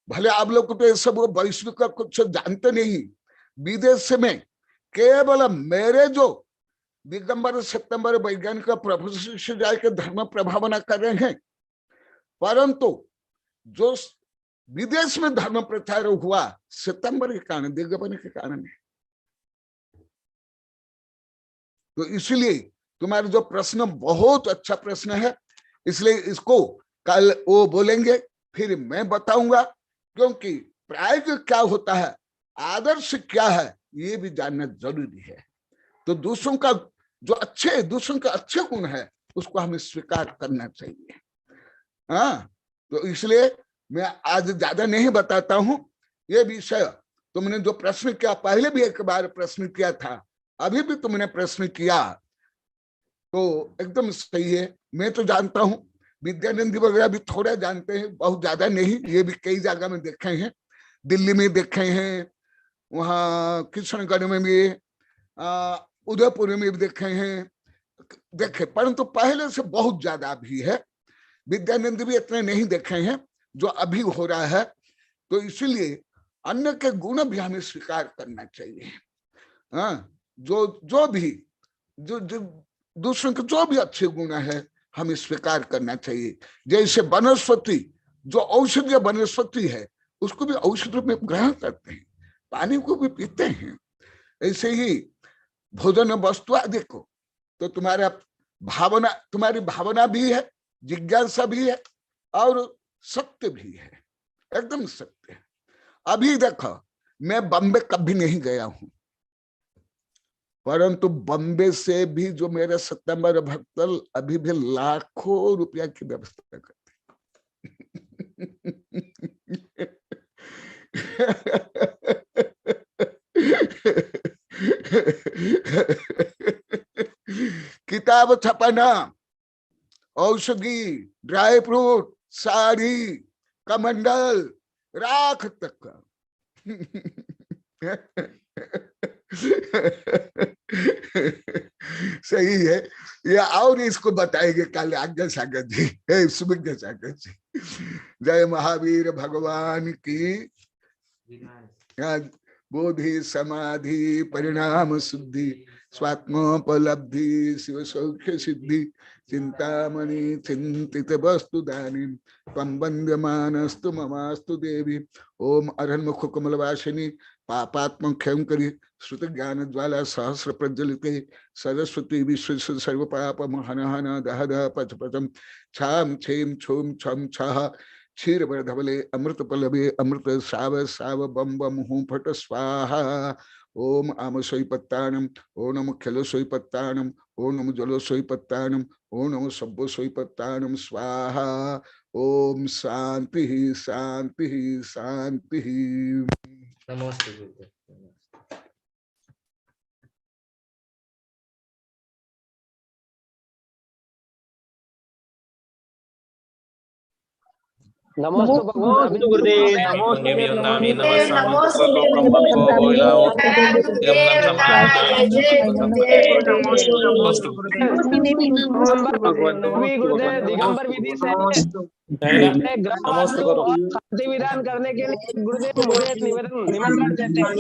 भले आप लोग को तो ये सब वैश्विक का कुछ जानते नहीं, विदेश में केवल मेरे जो दिगंबर सितंबर वैज्ञानिक प्रोफेसर से जाकर धर्म प्रभावना कर रहे हैं, परंतु जो विदेश में धर्म प्रचार हुआ सितंबर के कारण, दिगंबर के कारण है। तो इसलिए तुम्हारा जो प्रश्न बहुत अच्छा प्रश्न है, इसलिए इसको कल वो बोलेंगे, फिर मैं बताऊंगा, क्योंकि प्रायिक क्या होता है, आदर्श क्या है, ये भी जानना जरूरी है। तो दूसरों का जो अच्छे, दूसरों का अच्छे गुण है उसको हमें स्वीकार करना चाहिए। हाँ, तो इसलिए मैं आज ज्यादा नहीं बताता हूं ये विषय। तुमने जो प्रश्न किया, पहले भी एक बार प्रश्न किया था, अभी भी तुमने प्रश्न किया, तो एकदम सही है। मैं तो जानता हूं, विद्यानंद वगैरह भी थोड़ा जानते हैं, बहुत ज्यादा नहीं। ये भी कई जगह में देखे हैं, दिल्ली में देखे हैं, वहाँ किशनगढ़ में भी, उदयपुर में भी देखे हैं, देखे, परंतु पहले से बहुत ज्यादा भी है। विद्यानंद भी इतने नहीं देखे हैं जो अभी हो रहा है। तो इसीलिए अन्य के गुण भी हमें स्वीकार करना चाहिए। हाँ, जो भी जो दूसरों के जो भी अच्छे गुण है हमें स्वीकार करना चाहिए। जैसे वनस्पति, जो औषधीय वनस्पति है उसको भी औषध में ग्रहण करते हैं, पानी को भी पीते हैं। ऐसे ही भोजन वस्तु आदि को, तो तुम्हारी भावना भी है, जिज्ञासा भी है और सत्य भी है, एकदम सत्य है। अभी देखो, मैं बम्बे कभी नहीं गया हूं, परंतु बम्बे से भी जो मेरे सितंबर भक्तल अभी भी लाखों रुपया की व्यवस्था करते किताब छपना, औषधि, ड्राई फ्रूट, साड़ी, कमंडल, राख तक सही है। ये और इसको बताएंगे कल आज्ञा सागर जी, सुविज्ञ सागर जी। जय महावीर भगवान की। बोधि समाधि परिणाम शुद्धि स्वात्मोपलब्धि शिव सौख्य सिद्धि चिंतामणि चिंतित वस्तु दानी तम वंद्यमानस्तु ममास्तु देवी। ओम अरण्मुख कमलवासिनी पापात्म क्षयंकरी श्रुत ज्ञान ज्वाला सहस्र प्रज्वलिते सरस्वती विश्व सर्व पाप महनहन दह दह पच पचम छाम छेम छुम छम छह क्षीर धवले अमृत पल्लवे अमृत साव साव बम बम हूं फट स्वाहा। ओम आम सोई पत्तानम, ओम नम खलो सोई पत्तानम, ओम नम जलो सोई पत्तानम, ओम नम सब्बो सोई पत्तानम स्वाहा। ओम शांति शांति शांति।
नमस्ते।
नमस्ते भगवान
गुरुदेव नमो नामी नमस्ते
दिगंबर विधि से शांति विधान करने के लिए गुरुदेव मुझे एक निमंत्रण देते हैं।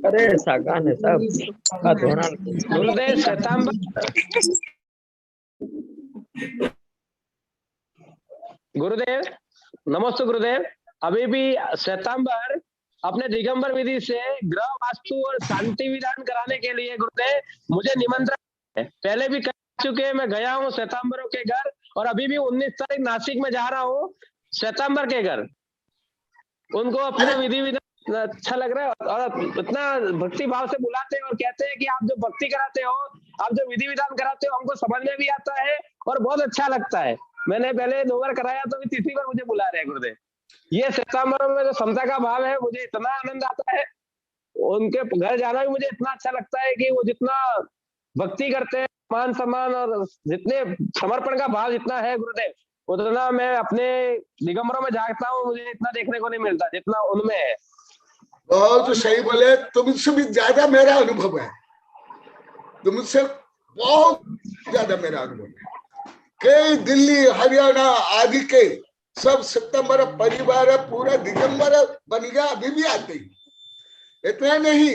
अरे सागान है सब
गुरुदेव श्वेतांबर गुरुदेव नमस्ते गुरुदेव। अभी भी श्वेतांबर अपने दिगंबर विधि से ग्रह वास्तु और शांति विधान कराने के लिए गुरुदेव मुझे निमंत्रण है। पहले भी कर चुके, मैं गया हूँ श्वेतांबरों के घर, और अभी भी 19 तारीख नासिक में जा रहा हूँ श्वेतांबर के घर। उनको अपने विधि विधान अच्छा लग रहा है और इतना भक्ति भाव से बुलाते हैं और कहते हैं कि आप जो भक्ति कराते हो, आप जो विधि विधान कराते हो, हमको समझ में भी आता है और बहुत अच्छा लगता है। मैंने पहले 2 बार कराया, तो तीसरी बार मुझे बुला रहे हैं गुरुदेव। ये श्वेतांबरों में जो समता का भाव है, मुझे इतना आनंद आता है। उनके घर जाना भी मुझे इतना अच्छा लगता है कि वो जितना भक्ति करते हैं, मान सम्मान और जितने समर्पण का भाव जितना है गुरुदेव, उतना मैं अपने दिगंबरों में जागता हूँ, मुझे इतना देखने को नहीं मिलता जितना उनमें है।
बहुत सही बोले, तुमसे भी ज्यादा मेरा अनुभव है, तुमसे बहुत ज्यादा मेरा अनुभव है। कई दिल्ली हरियाणा आदि के सब सितंबर परिवार पूरा दिगंबर बन गया, अभी भी आते ही। इतना नहीं,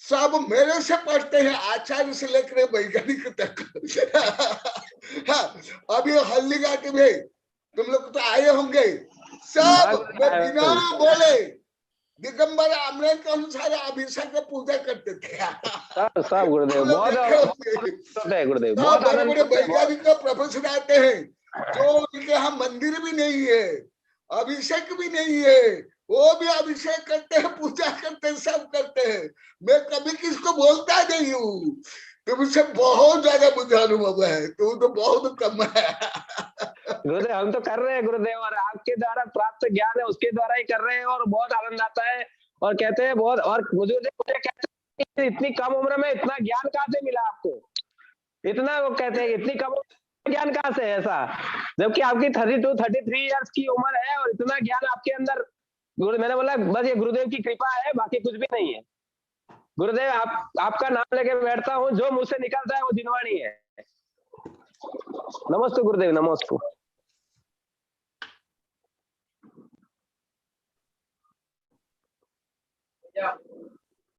सब मेरे से पढ़ते हैं, आचार्य से लेकर वैज्ञानिक तक। हाँ, अभी हल्दी घाटी में तुम लोग तो आए होंगे, सब मैं बिना बोले दिगंबर आमरण के अनुसार अभिषेक में पूजा करते थे।
सब गुरुदेव बहुत है, गुरुदेव बहुत
बड़े बड़े वैज्ञानिक प्रोफेसर आते हैं, जो उनके यहाँ मंदिर भी नहीं है, अभिषेक भी नहीं है, वो भी अभिषेक करते हैं, पूजा करते हैं, सब करते हैं। मैं कभी किसको बोलता नहीं हूँ, तुमसे बहुत ज्यादा मुझे अनुभव है, तुम तो बहुत कम है।
गुरुदेव हम तो कर रहे हैं गुरुदेव, और आपके द्वारा प्राप्त ज्ञान है उसके द्वारा ही कर रहे हैं, और बहुत आनंद आता है। और कहते हैं बहुत, और मुझे कहते हैं इतनी कम उम्र में इतना ज्ञान कहाँ से मिला आपको, इतना वो कहते हैं इतनी कम ज्ञान कहाँ से है ऐसा, जबकि आपकी 32-33 इयर्स की उम्र है और इतना ज्ञान आपके अंदर। मैंने बोला बस ये गुरुदेव की कृपा है, बाकी कुछ भी नहीं है। गुरुदेव आपका नाम लेके बैठता हूँ, जो मुझसे निकलता है वो जिनवाणी है। नमस्ते गुरुदेव, नमस्ते।